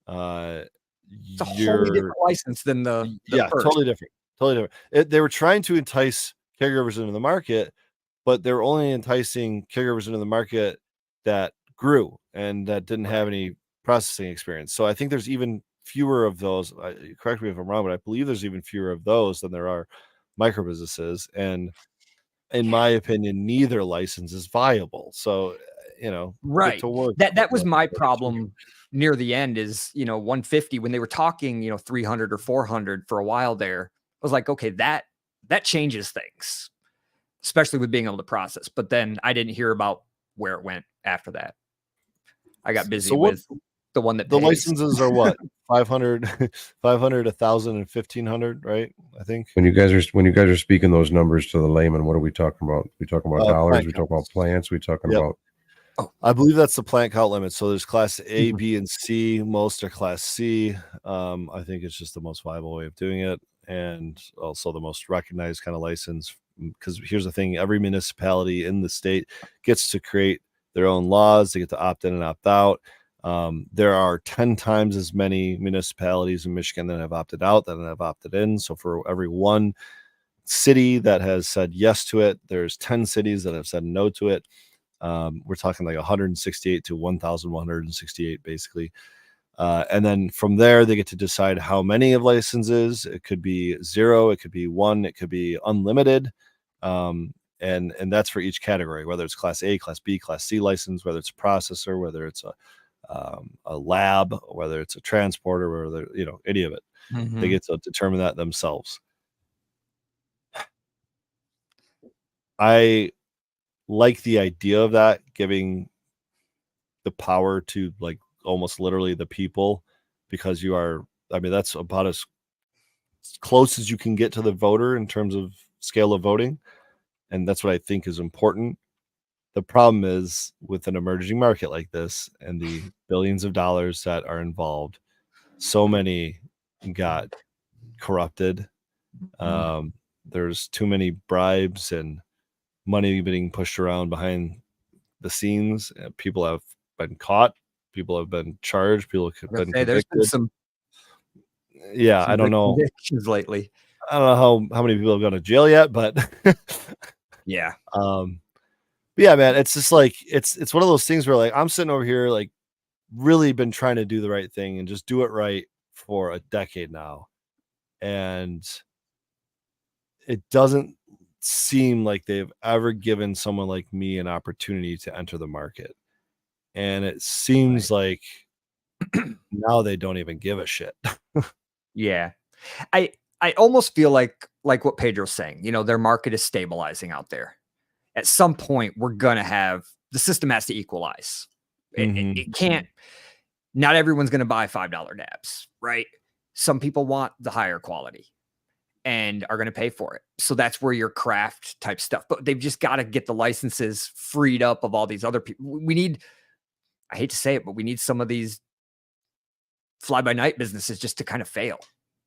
it's a wholly different license than the first. totally different. They were trying to entice caregivers into the market, but they're only enticing caregivers into the market that grew and that didn't have any processing experience. So I think there's even fewer of those. Correct me if I'm wrong, but I believe there's even fewer of those than there are micro businesses. And in my opinion, neither license is viable. So, right. get to work. That was my problem near the end is, 150 when they were talking, 300 or 400 for a while there. I was like, okay, that changes things, especially with being able to process. But then I didn't hear about where it went after that. I got busy with the one that the pays. Licenses are what? 500, 1,000, and 1,500, right? I think. When you guys are speaking those numbers to the layman, what are we talking about? We talking about dollars? We talking about plants? We talking about? Oh, I believe that's the plant count limit. So there's class A, B, and C. Most are class C. I think it's just the most viable way of doing it, and also the most recognized kind of license. Because here's the thing: every municipality in the state gets to create their own laws. They get to opt in and opt out. There are 10 times as many municipalities in Michigan that have opted out than have opted in. So for every one city that has said yes to it, there's 10 cities that have said no to it. We're talking like 168 to 1,168 basically. And then from there, they get to decide how many of licenses. It could be 0, it could be 1, it could be unlimited. And that's for each category, whether it's class A, class B, class C license, whether it's a processor, whether it's a lab, whether it's a transporter, whether, any of it. They get to determine that themselves. I like the idea of that, giving the power to like almost literally the people, because that's about as close as you can get to the voter in terms of scale of voting. And that's what I think is important. The problem is with an emerging market like this and the billions of dollars that are involved, so many got corrupted. There's too many bribes and money being pushed around behind the scenes. People have been caught. People have been charged. People have been convicted. There's been some I don't know convictions lately. I don't know how many people have gone to jail yet, but yeah. But yeah, man, it's just like it's one of those things where like I'm sitting over here like really been trying to do the right thing and just do it right for a decade now. And it doesn't seem like they've ever given someone like me an opportunity to enter the market. And it seems like now they don't even give a shit. Yeah. I almost feel like what Pedro's saying, their market is stabilizing out there. At some point, we're going to have the system has to equalize. It can't, not everyone's going to buy $5 dabs, right? Some people want the higher quality and are going to pay for it. So that's where your craft type stuff, but they've just got to get the licenses freed up of all these other people. We need, I hate to say it, but we need some of these fly by night businesses just to kind of fail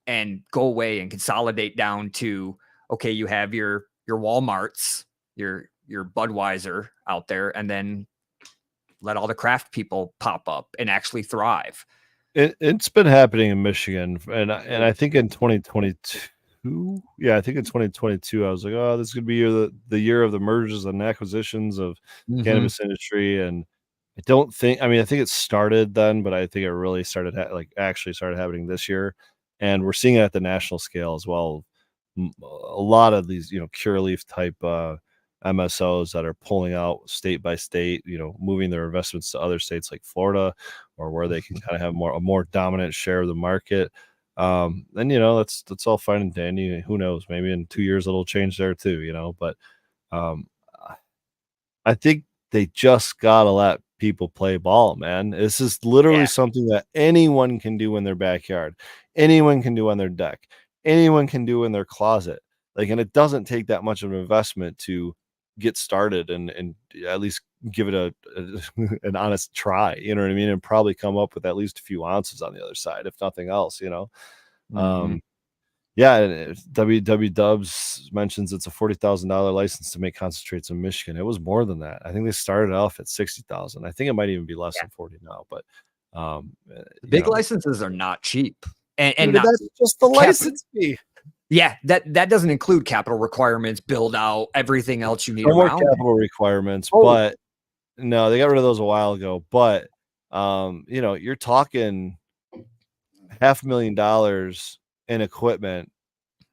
and go away and consolidate down to, okay, you have your Walmarts, your Budweiser out there, and then let all the craft people pop up and actually thrive. It's been happening in Michigan, and I think in 2022, I think in 2022, I was like, oh, this could be the year of the mergers and acquisitions of cannabis industry, and I think it started then, but I think it really started actually started happening this year, and we're seeing it at the national scale as well. A lot of these, Curaleaf type MSOs that are pulling out state by state, moving their investments to other states like Florida, or where they can kind of have a more dominant share of the market. And that's all fine and dandy. Who knows? Maybe in 2 years it'll change there too. But I think they just gotta let people play ball, man. This is literally something that anyone can do in their backyard, anyone can do on their deck, anyone can do in their closet. Like, and it doesn't take that much of an investment to get started and at least give it a an honest try. You know what I mean? And probably come up with at least a few ounces on the other side, if nothing else. You know. Yeah, and WW Dubs mentions it's a $40,000 license to make concentrates in Michigan. It was more than that. I think they started off at 60,000. I think it might even be less than 40 now. But the big licenses are not cheap, and dude, not that's just the license fee. Yeah, that doesn't include capital requirements, build out, everything else you need No more around capital requirements, but no, they got rid of those a while ago. But you know, you're talking $500,000 in equipment,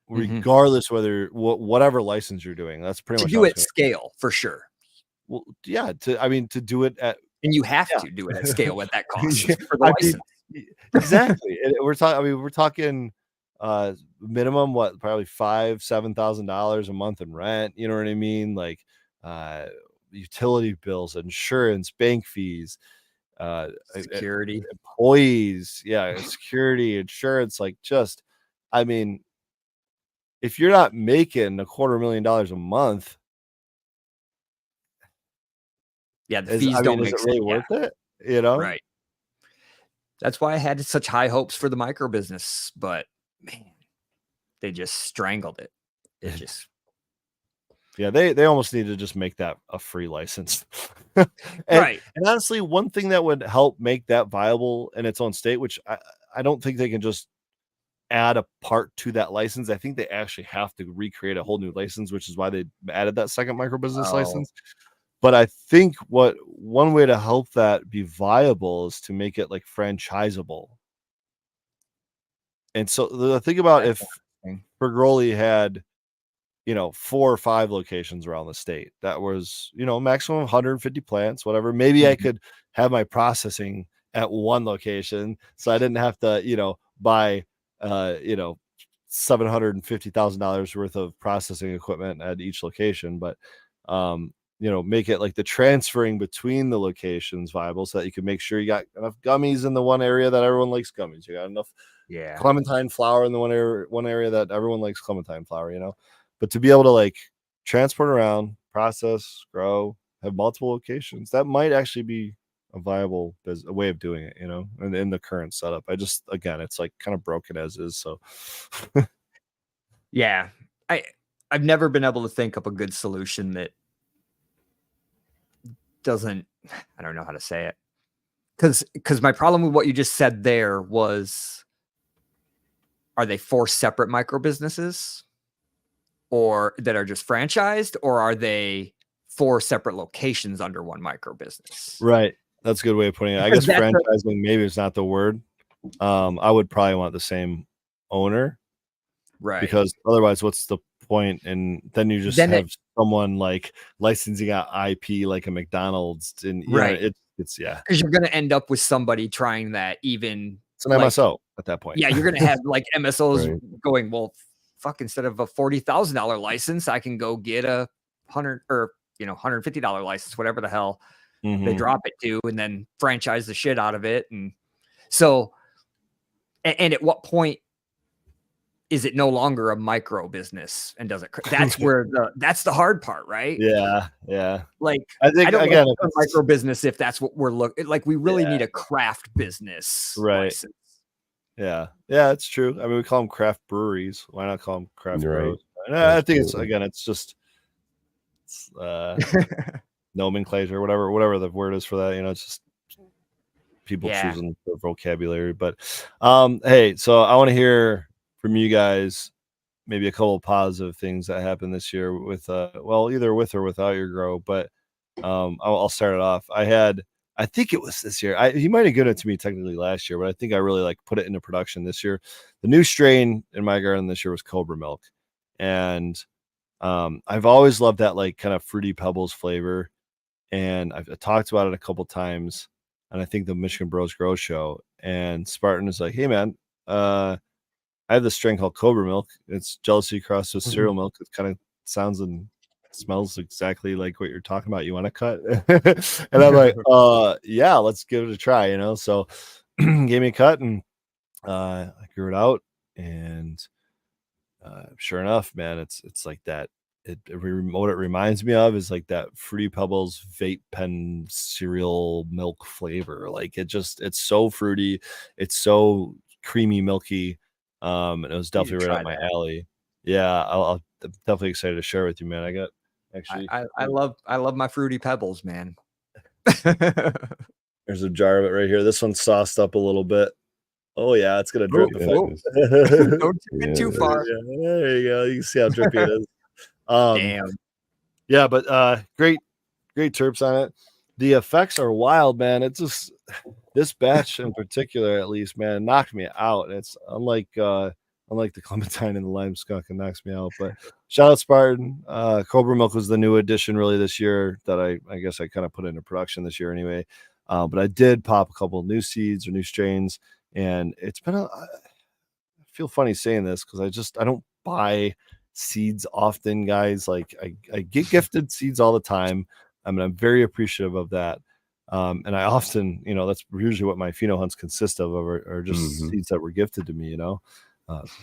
regardless whether whatever license you're doing. That's pretty much to do it scale for sure. Well, yeah, to do it at, and you have to do it at scale at that cost for the license. Exactly. And we're talking minimum probably $5,000-$7,000 a month in rent. You know what I mean? Like utility bills, insurance, bank fees, security, employees, security, insurance. Like, just, I mean, if you're not making $250,000 a month, the fees don't make sense. Is it really worth it? You know, right? That's why I had such high hopes for the micro business, but man, they just strangled it. It just, they almost need to just make that a free license. Right. And honestly, one thing that would help make that viable in its own state, which I don't think they can just add a part to that license. I think they actually have to recreate a whole new license, which is why they added that second micro business license. But I think one way to help that be viable is to make it like franchisable. And so the thing about if Bergoli had, 4 or 5 locations around the state, that was, maximum 150 plants, whatever. Maybe I could have my processing at one location, so I didn't have to, buy, $750,000 worth of processing equipment at each location. But, make it like the transferring between the locations viable, so that you can make sure you got enough gummies in the one area that everyone likes gummies. You got enough clementine flower in the one area that everyone likes clementine flower, but to be able to like transport around, process, grow, have multiple locations, that might actually be a viable a way of doing it, and in the current setup. Again, it's like kind of broken as is. So I've never been able to think up a good solution that doesn't, I don't know how to say it, because my problem with what you just said there was, are they 4 separate micro businesses or that are just franchised, or are they 4 separate locations under one micro business? Right. That's a good way of putting it. I guess franchising maybe is not the word. I would probably want the same owner, right? Because otherwise, what's the point? And then you just have someone like licensing out IP like a McDonald's, and it's because you're going to end up with somebody trying that. Even it's an MSO at that point. Yeah, you're going to have like MSOs going, well, fuck, instead of a $40,000 license, I can go get a $150 license, whatever the hell they drop it to, and then franchise the shit out of it. And so, and at what point is it no longer a micro business? And does it? That's where that's the hard part, right? Yeah. Like, I think again, a micro business, if that's what we're looking like, we really need a craft business, license. Yeah, it's true. I mean, we call them craft breweries. Why not call them craft brews? I think it's just nomenclature, whatever the word is for that. It's just people choosing their vocabulary. But hey, so I want to hear from you guys maybe a couple of positive things that happened this year with either with or without your grow. But I'll start it off. I think it was this year. He might have given it to me technically last year, but I think I really put it into production this year. The new strain in my garden this year was Cobra Milk, and I've always loved that kind of fruity pebbles flavor, and I've talked about it a couple times, and I think the Michigan Bros Grow Show, and Spartan is like, hey man, I have this strain called Cobra Milk. It's jealousy crossed with cereal milk. It kind of sounds and smells exactly like what you're talking about. You want to cut? And I'm like, yeah, let's give it a try, you know? So gave me a cut, and I grew it out, and sure enough, man, it's like that. What it reminds me of is like that Fruity Pebbles vape pen cereal milk flavor. Like it's so fruity, it's so creamy, milky. And it was definitely right up my alley. Yeah, I'm definitely excited to share with you, man. I got actually, I love my Fruity Pebbles, man. there's a jar of it right here. This one's sauced up a little bit. Oh yeah, it's gonna drip. Don't get too far. Yeah, there you go. You can see how drippy it is. Damn. Yeah, but great terps on it. The effects are wild, man. It's just this batch in particular, at least, man, knocked me out. It's unlike the Clementine and the Lime Skunk, it knocks me out. But shout out Spartan. Cobra Milk was the new addition really this year that I guess I kind of put into production this year anyway. But I did pop a couple of new seeds or new strains, and it's been I feel funny saying this because I don't buy seeds often, guys. Like I get gifted seeds all the time. I mean, I'm very appreciative of that. And I often, you know, that's usually what my pheno hunts consist of, are just seeds that were gifted to me, you know.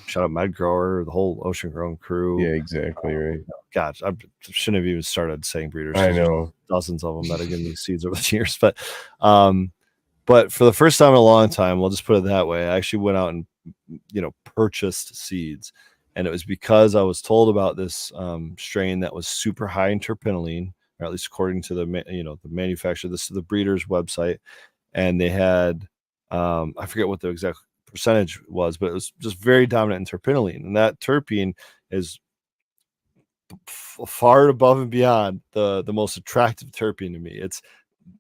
Shout out Med Grower, the whole Ocean Grown crew. Yeah, exactly right. Gosh, I shouldn't have even started saying breeders. I know dozens of them that have given me seeds over the years, but for the first time in a long time, we'll just put it that way, I actually went out and, you know, purchased seeds, and it was because I was told about this strain that was super high in terpinolene, or at least according to the manufacturer. This is the breeder's website, and they had I forget what the exact percentage was, but it was just very dominant in terpinolene, and that terpene is far above and beyond the most attractive terpene to me. It's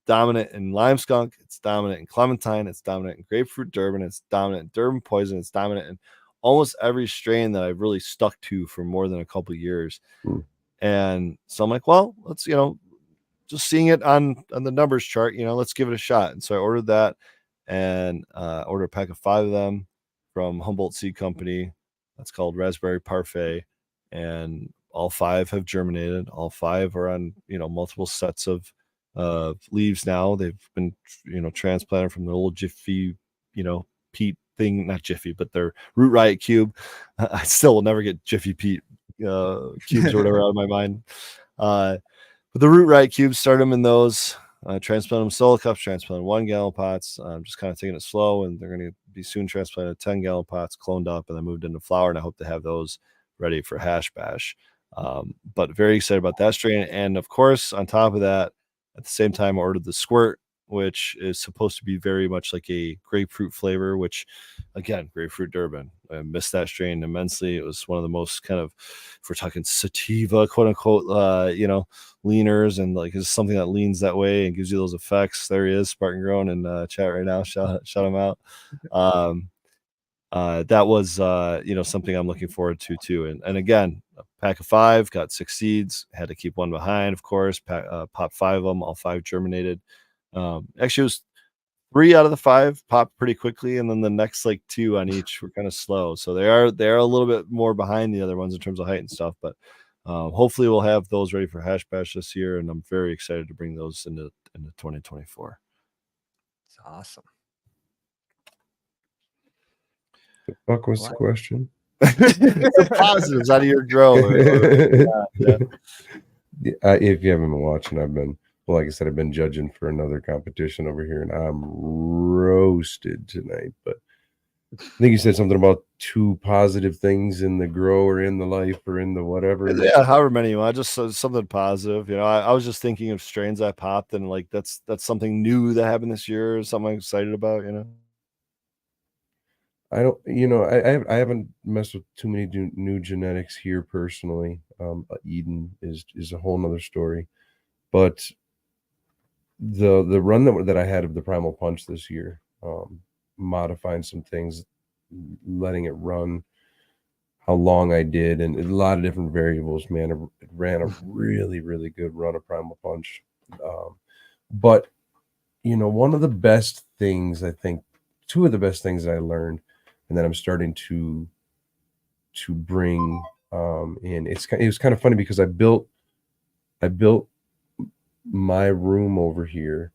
dominant in lime skunk, it's dominant in clementine, it's dominant in grapefruit Durban, it's dominant in Durban poison, it's dominant in almost every strain that I've really stuck to for more than a couple of years. And so I'm like, well, let's, you know, just seeing it on the numbers chart, you know, let's give it a shot. And so I ordered that, and ordered a pack of 5 of them from Humboldt Seed Company. That's called Raspberry Parfait, and all 5 have germinated. All 5 are on, you know, multiple sets of leaves now. They've been, you know, transplanted from the old Jiffy, you know, peat thing, not Jiffy, but their Root Riot cube. I still will never get Jiffy peat cubes or whatever out of my mind. But the Root Riot cubes, start them in those, transplant them solo cups, transplant 1 gallon pots. I'm just kind of taking it slow, and they're going to be soon transplanted 10 gallon pots, cloned up, and then moved into flower. And I hope to have those ready for hash bash. But very excited about that strain. And of course, on top of that, at the same time, I ordered the Squirt, which is supposed to be very much like a grapefruit flavor, which, again, grapefruit Durban. I missed that strain immensely. It was one of the most kind of, if we're talking sativa, quote unquote, you know, leaners, and like it's something that leans that way and gives you those effects. There he is, Spartan Grown, in chat right now. Shout him out. That was, you know, something I'm looking forward to too. And again, a pack of 5, got 6 seeds, had to keep 1 behind, of course. Popped 5 of them, all 5 germinated. Actually, it was 3 out of the 5 popped pretty quickly, and then the next like 2 on each were kind of slow. So they are a little bit more behind the other ones in terms of height and stuff. But hopefully we'll have those ready for hash bash this year, and I'm very excited to bring those into 2024. It's awesome. The fuck was the question? The positives out of your grow. Yeah. If you haven't been watching, well, like I said, I've been judging for another competition over here, and I'm roasted tonight. But I think you said something about 2 positive things in the grow, or in the life, or in the whatever. Yeah, however many you want. Just something positive. You know, I was just thinking of strains I popped, and like that's something new that happened this year, something I'm excited about, you know. I don't, you know, I haven't messed with too many new genetics here personally. Eden is a whole nother story, but the run that I had of the Primal Punch this year, modifying some things, letting it run, how long I did, and a lot of different variables, man. It ran a really, really good run of Primal Punch. But, you know, one of the best things, I think, 2 of the best things that I learned, and that I'm starting to bring in, it was kind of funny because I built I built my room over here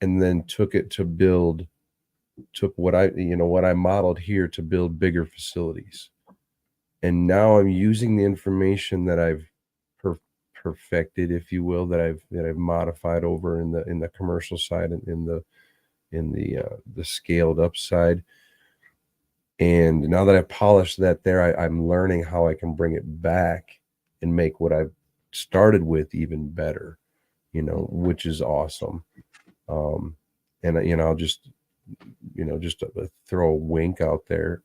and then took what I modeled here to build bigger facilities. And now I'm using the information that I've perfected, if you will, that I've modified over in the commercial side and in the scaled up side. And now that I've polished that there, I'm learning how I can bring it back and make what I've started with even better, which is awesome. And I'll just throw a wink out there.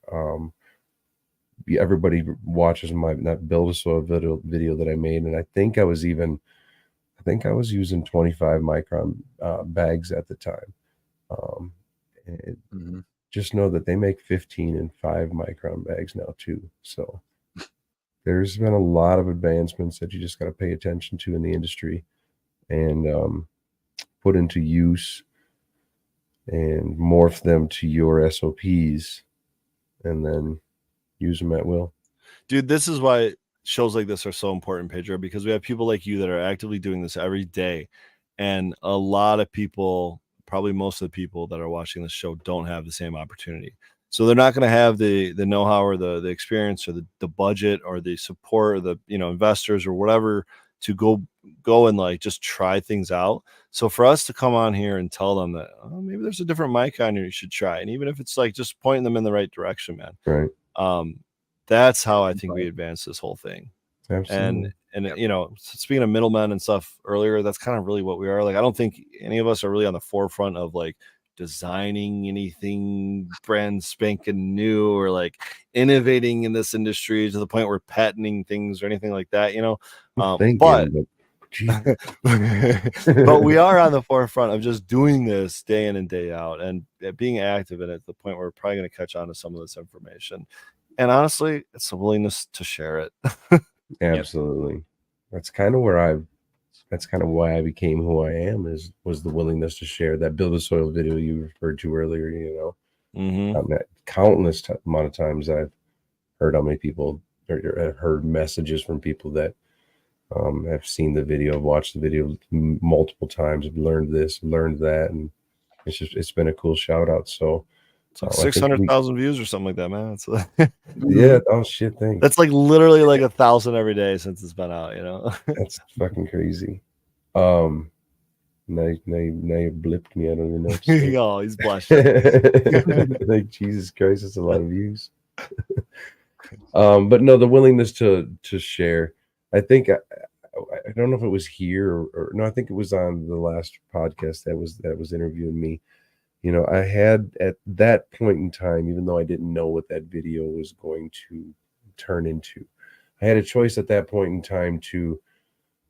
Everybody watches my that build a soil video that I made, and I think I was using 25 micron bags at the time. Just know that they make 15 and 5 micron bags now too. So there's been a lot of advancements that you just got to pay attention to in the industry and put into use and morph them to your SOPs and then use them at will. Dude, this is why shows like this are so important, Pedro, because we have people like you that are actively doing this every day. And a lot of people, probably most of the people that are watching this show, don't have the same opportunity. So they're not going to have the know-how or the experience or the budget or the support or the investors or whatever to go and like just try things out. So for us to come on here and tell them that maybe there's a different mic on here you should try, and even if it's like just pointing them in the right direction, man. Right. That's how I think we advance this whole thing. Absolutely. And speaking of middlemen and stuff earlier, that's kind of really what we are. Like, I don't think any of us are really on the forefront of like designing anything brand spanking new or like innovating in this industry to the point where patenting things or anything like that, but we are on the forefront of just doing this day in and day out and being active in it to the point where we're probably going to catch on to some of this information. And honestly, it's the willingness to share it. Absolutely. That's kind of why I became who I am, was the willingness to share. That build a soil video you referred to earlier, countless amount of times I've heard how many people or heard messages from people that have seen the video, watched the video multiple times, have learned this, learned that, and it's been a cool shout out. So it's like 600,000 views or something like that, man. It's like, yeah. Oh shit! Thanks. That's like literally like 1,000 every day since it's been out. That's fucking crazy. Now you blipped me. I don't even know. Oh, he's blushing. Like Jesus Christ, it's a lot of views. But no, the willingness to share. I think I don't know if it was here or no. I think it was on the last podcast that was interviewing me. I had at that point in time, even though I didn't know what that video was going to turn into, I had a choice at that point in time to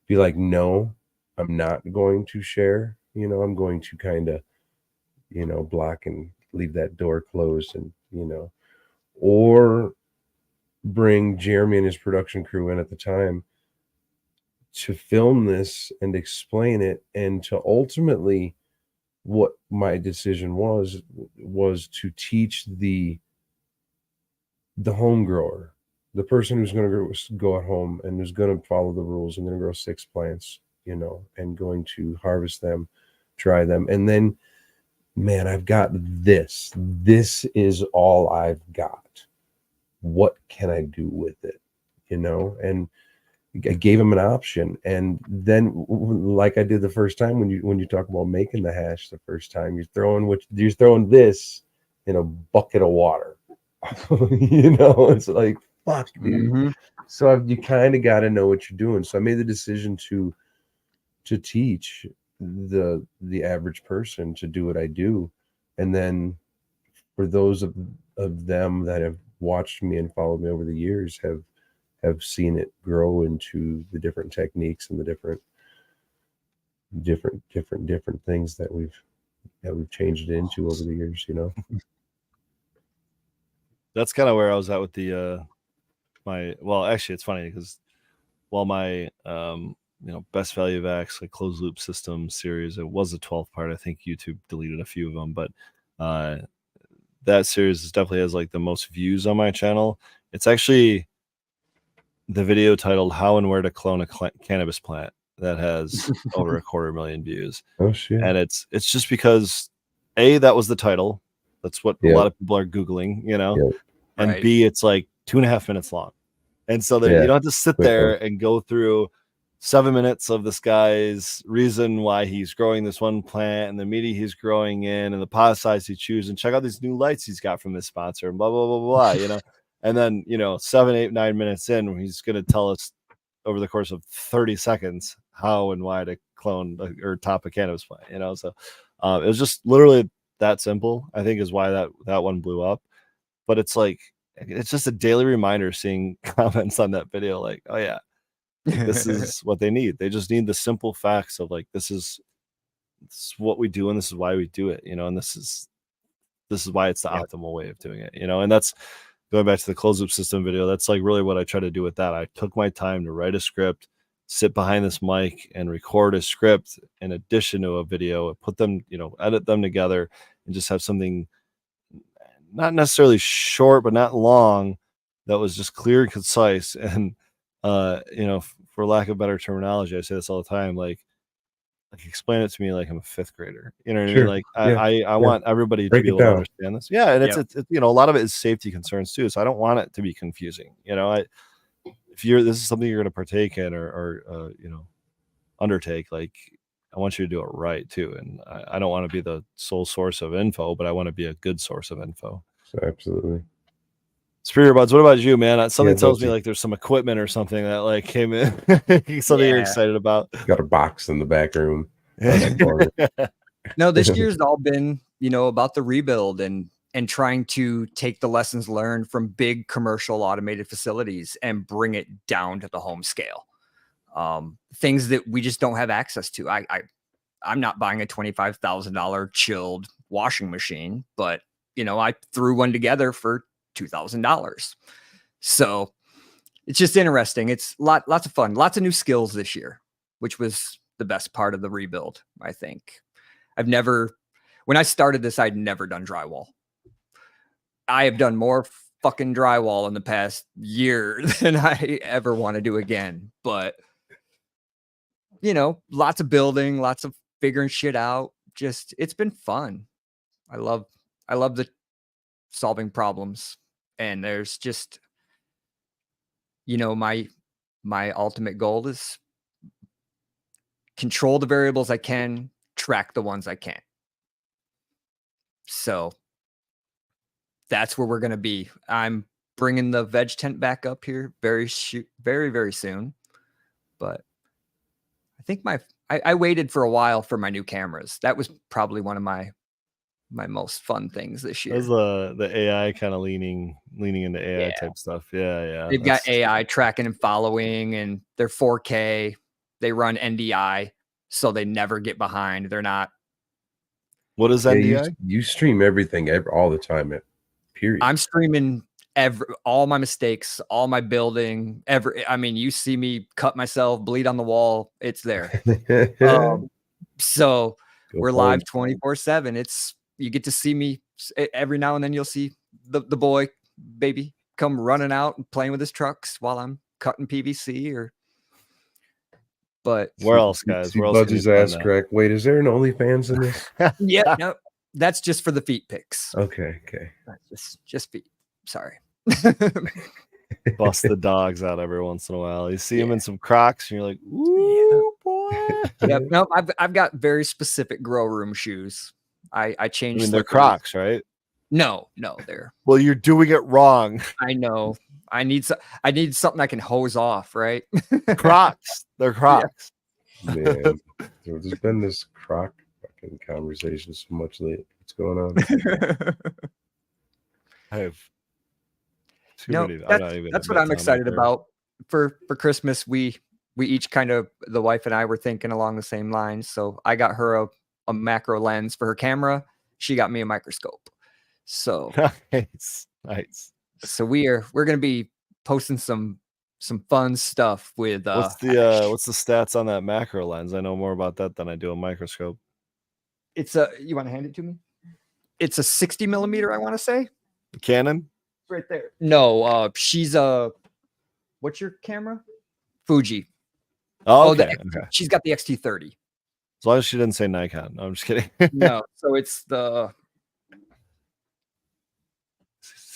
be like, no, I'm not going to share. I'm going to kind of, block and leave that door closed and, or bring Jeremy and his production crew in at the time to film this and explain it, and to ultimately what my decision was to teach the home grower, the person who's going to go at home and who's going to follow the rules and going to grow 6 plants, and going to harvest them, dry them, and then, man, I've got this. This is all I've got. What can I do with it? And I gave him an option. And then, like I did the first time, when you talk about making the hash the first time, you're throwing this in a bucket of water. It's like, fuck, dude. Mm-hmm. So you kind of got to know what you're doing. So I made the decision to teach the average person to do what I do. And then for those of them that have watched me and followed me over the years, have seen it grow into the different techniques and the different things that we've changed it into over the years. That's kind of where I was at with the actually it's funny because while my best value of X, like closed loop system series, it was a 12th part. I think YouTube deleted a few of them, but that series definitely has like the most views on my channel. It's actually the video titled "How and Where to Clone a Cannabis Plant" that has over 250,000 views. Oh shit! And it's just because A, that was the title. That's what a Yep. lot of people are Googling, you know, Yep. and Right. B, it's like 2.5 minutes long. And so Yeah, you don't have to sit quick there one. and go through 7 minutes of this guy's reason why he's growing this one plant and the media he's growing in and the pot size he chooses, and check out these new lights he's got from this sponsor and blah, blah, blah, blah, you know. And then, 7, 8, 9 minutes in, he's going to tell us over the course of 30 seconds how and why to clone or top a cannabis plant, you know. So it was just literally that simple, I think, is why that one blew up. But it's like, it's just a daily reminder seeing comments on that video like, oh yeah, like, this is what they need. They just need the simple facts of like, this is what we do and this is why we do it, you know, and this is why it's the optimal way of doing it, you know. And that's going back to the closed loop system video. That's like really what I try to do with that. I took my time to write a script, sit behind this mic and record a script in addition to a video, put them, edit them together and just have something not necessarily short, but not long, that was just clear and concise. And, for lack of better terminology, I say this all the time, like explain it to me like I'm a fifth grader. You know what I mean? Like I want everybody to be able to understand this. Yeah. And it's a lot of it is safety concerns too. So I don't want it to be confusing. If this is something you're going to partake in or undertake, like I want you to do it right too. And I don't want to be the sole source of info, but I want to be a good source of info. So absolutely. Superior Buds, what about you, man? Something tells me like there's some equipment or something that like came in, something you're excited about. Got a box in the back room. No, this year's all been, about the rebuild and trying to take the lessons learned from big commercial automated facilities and bring it down to the home scale. Things that we just don't have access to. I'm not buying a $25,000 chilled washing machine, but I threw one together for $2,000. So it's just interesting. It's lots of fun, lots of new skills this year, which was the best part of the rebuild. I think when I started this, I'd never done drywall. I have done more fucking drywall in the past year than I ever want to do again. But lots of building, lots of figuring shit out. Just, it's been fun. I love the solving problems. And there's just, my ultimate goal is control the variables I can, track the ones I can't. So that's where we're going to be. I'm bringing the veg tent back up here very, very soon. But I think I waited for a while for my new cameras. That was probably one of my most fun things this year. That's the AI kind of leaning into AI type stuff. Yeah. They've got AI tracking and following, and they're 4K. They run NDI, so they never get behind. They're not. What is NDI? You stream everything all the time. Period. I'm streaming all my mistakes, all my building. You see me cut myself, bleed on the wall. It's there. So we're live 24/7. You get to see me every now and then. You'll see the boy baby come running out and playing with his trucks while I'm cutting PVC but where else, guys? Where else? Budsy's ass crack. Wait, is there an OnlyFans in this? Yeah, no, that's just for the feet pics. Okay. That's just feet. Sorry. Bust the dogs out every once in a while. You see them in some Crocs, and you're like, "Ooh, boy!" Yep. No, I've got very specific grow room shoes. I changed. I mean, they're Crocs, right? No, they're. Well, you're doing it wrong. I know. I need something I can hose off, right? Crocs. They're Crocs. Yeah. Man, there's been this Croc fucking conversation so much lately. What's going on? I have. That's what I'm excited about. For Christmas, we each kind of, the wife and I were thinking along the same lines. So I got her a macro lens for her camera. She got me a microscope. So nice. So we're going to be posting some fun stuff with what's the stats on that macro lens? I know more about that than I do a microscope. You want to hand it to me? It's a 60 millimeter, I want to say. Canon? Right there. No, she's a what's your camera? Fuji. Oh, okay. She's got the X-T30. As long as she didn't say Nikon. No, I'm just kidding. No, so it's the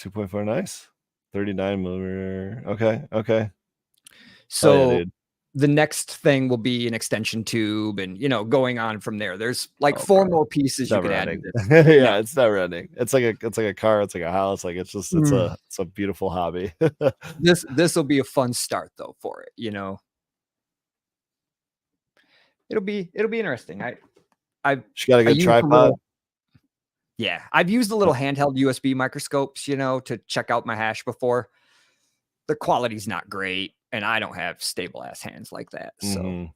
2.4, nice. 39 millimeter. Okay. So the next thing will be an extension tube, and going on from there. There's like 4 more pieces you could add to this. Yeah, it's never ending. It's like a car. It's like a house. Like it's a beautiful hobby. This will be a fun start though for it. It'll be interesting. She got a good tripod. Yeah, I've used the little handheld USB microscopes, to check out my hash before. The quality's not great, and I don't have stable ass hands like that. So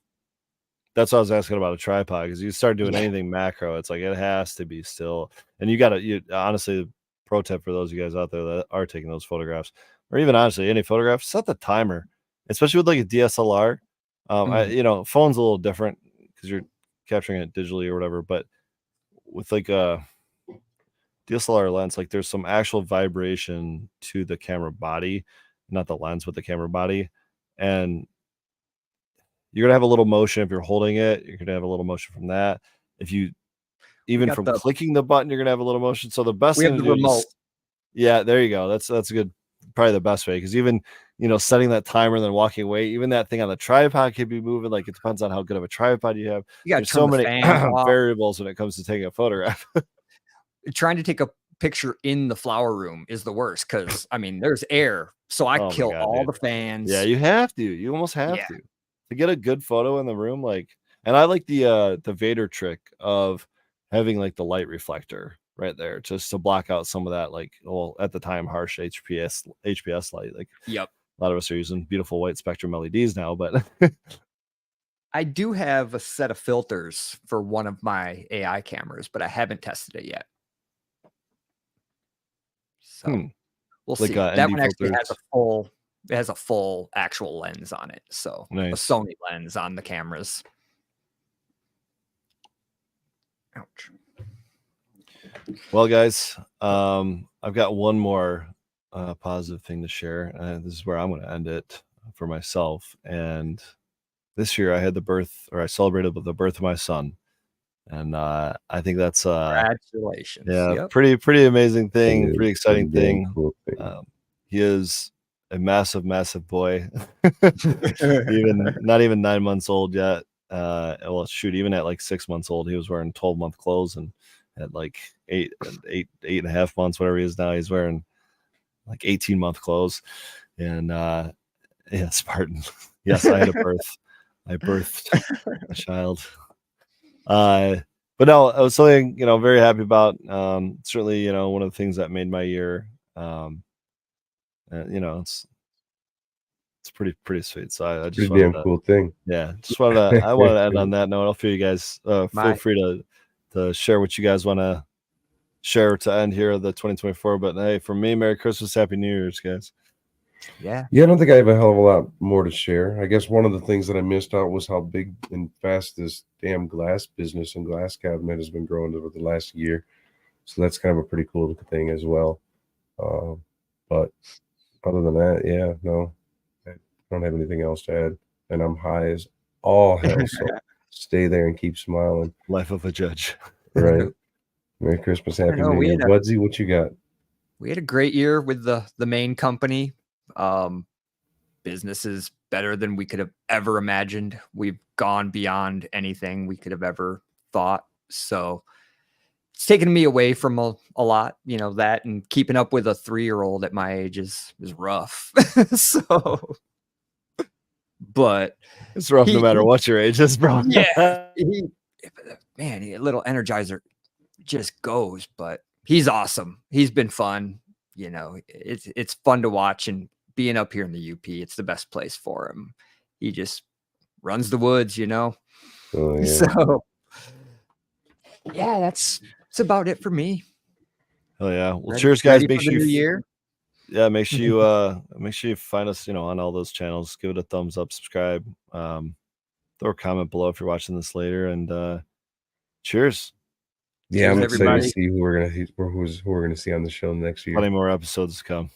that's what I was asking about a tripod, because you start doing anything macro, it's like it has to be still. And you honestly, pro tip for those of you guys out there that are taking those photographs, or even honestly any photograph, set the timer, especially with like a DSLR. Phone's a little different because you're capturing it digitally or whatever, but with like a DSLR lens, like there's some actual vibration to the camera body, not the lens, but the camera body. And you're gonna have a little motion if you're holding it. You're gonna have a little motion from that. If you even from clicking the button, you're gonna have a little motion. So the best thing to do is, yeah, there you go. That's a good, probably the best way, because even setting that timer and then walking away, even that thing on the tripod could be moving. Like it depends on how good of a tripod you have. There's so many variables when it comes to taking a photograph. Trying to take a picture in the flower room is the worst, because there's air, so I kill all the fans. Yeah, you have to. You almost have to get a good photo in the room. Like, and I like the Vader trick of having like the light reflector right there, just to block out some of that, like, well, at the time, harsh HPS light. Like, yep, a lot of us are using beautiful white spectrum LEDs now, but I do have a set of filters for one of my AI cameras, but I haven't tested it yet. So we'll see. That one actually has a full actual lens on it. So a Sony lens on the cameras. Ouch. Well, guys, I've got one more positive thing to share. This is where I'm going to end it for myself. And this year I had I celebrated the birth of my son. And I think that's congratulations. Yeah, pretty amazing thing, pretty exciting thing. Cool thing. He is a massive boy. Not even 9 months old yet. Well, shoot, even at like 6 months old, he was wearing 12-month clothes, and at like eight and a half months, whatever he is now, he's wearing like 18-month clothes. And Spartan. Yes, I had a birth. I birthed a child. But no, it was something, very happy about. Certainly, one of the things that made my year. It's pretty sweet. So I just pretty damn cool thing. Yeah, I wanted to end on that note. I'll feel you guys feel free to share what you guys want to share to end here of the 2024. But hey, from me, Merry Christmas, Happy New Year's, guys. Yeah, I don't think I have a hell of a lot more to share. I guess one of the things that I missed out was how big and fast this damn glass business and glass cabinet has been growing over the last year. So that's kind of a pretty cool thing as well. But other than that, no, I don't have anything else to add. And I'm high as all hell. So stay there and keep smiling. Life of a judge. Right. Merry Christmas, Happy New Year. Budsy, what you got? We had a great year with the main company. Business is better than we could have ever imagined. We've gone beyond anything we could have ever thought. So it's taken me away from a lot, that, and keeping up with a 3-year-old at my age is rough. So, but it's rough no matter what your age is, bro. Yeah, a little Energizer just goes, but he's awesome. He's been fun. It's fun to watch, and being up here in the UP, it's the best place for him. He just runs the woods, Oh, yeah. So yeah, that's about it for me. Oh yeah. Well, cheers, guys. Make sure year. Yeah, make sure you find us, on all those channels. Give it a thumbs up, subscribe, throw a comment below if you're watching this later, and cheers. Yeah, I'm excited to see who we're gonna see on the show next year. Plenty more episodes to come.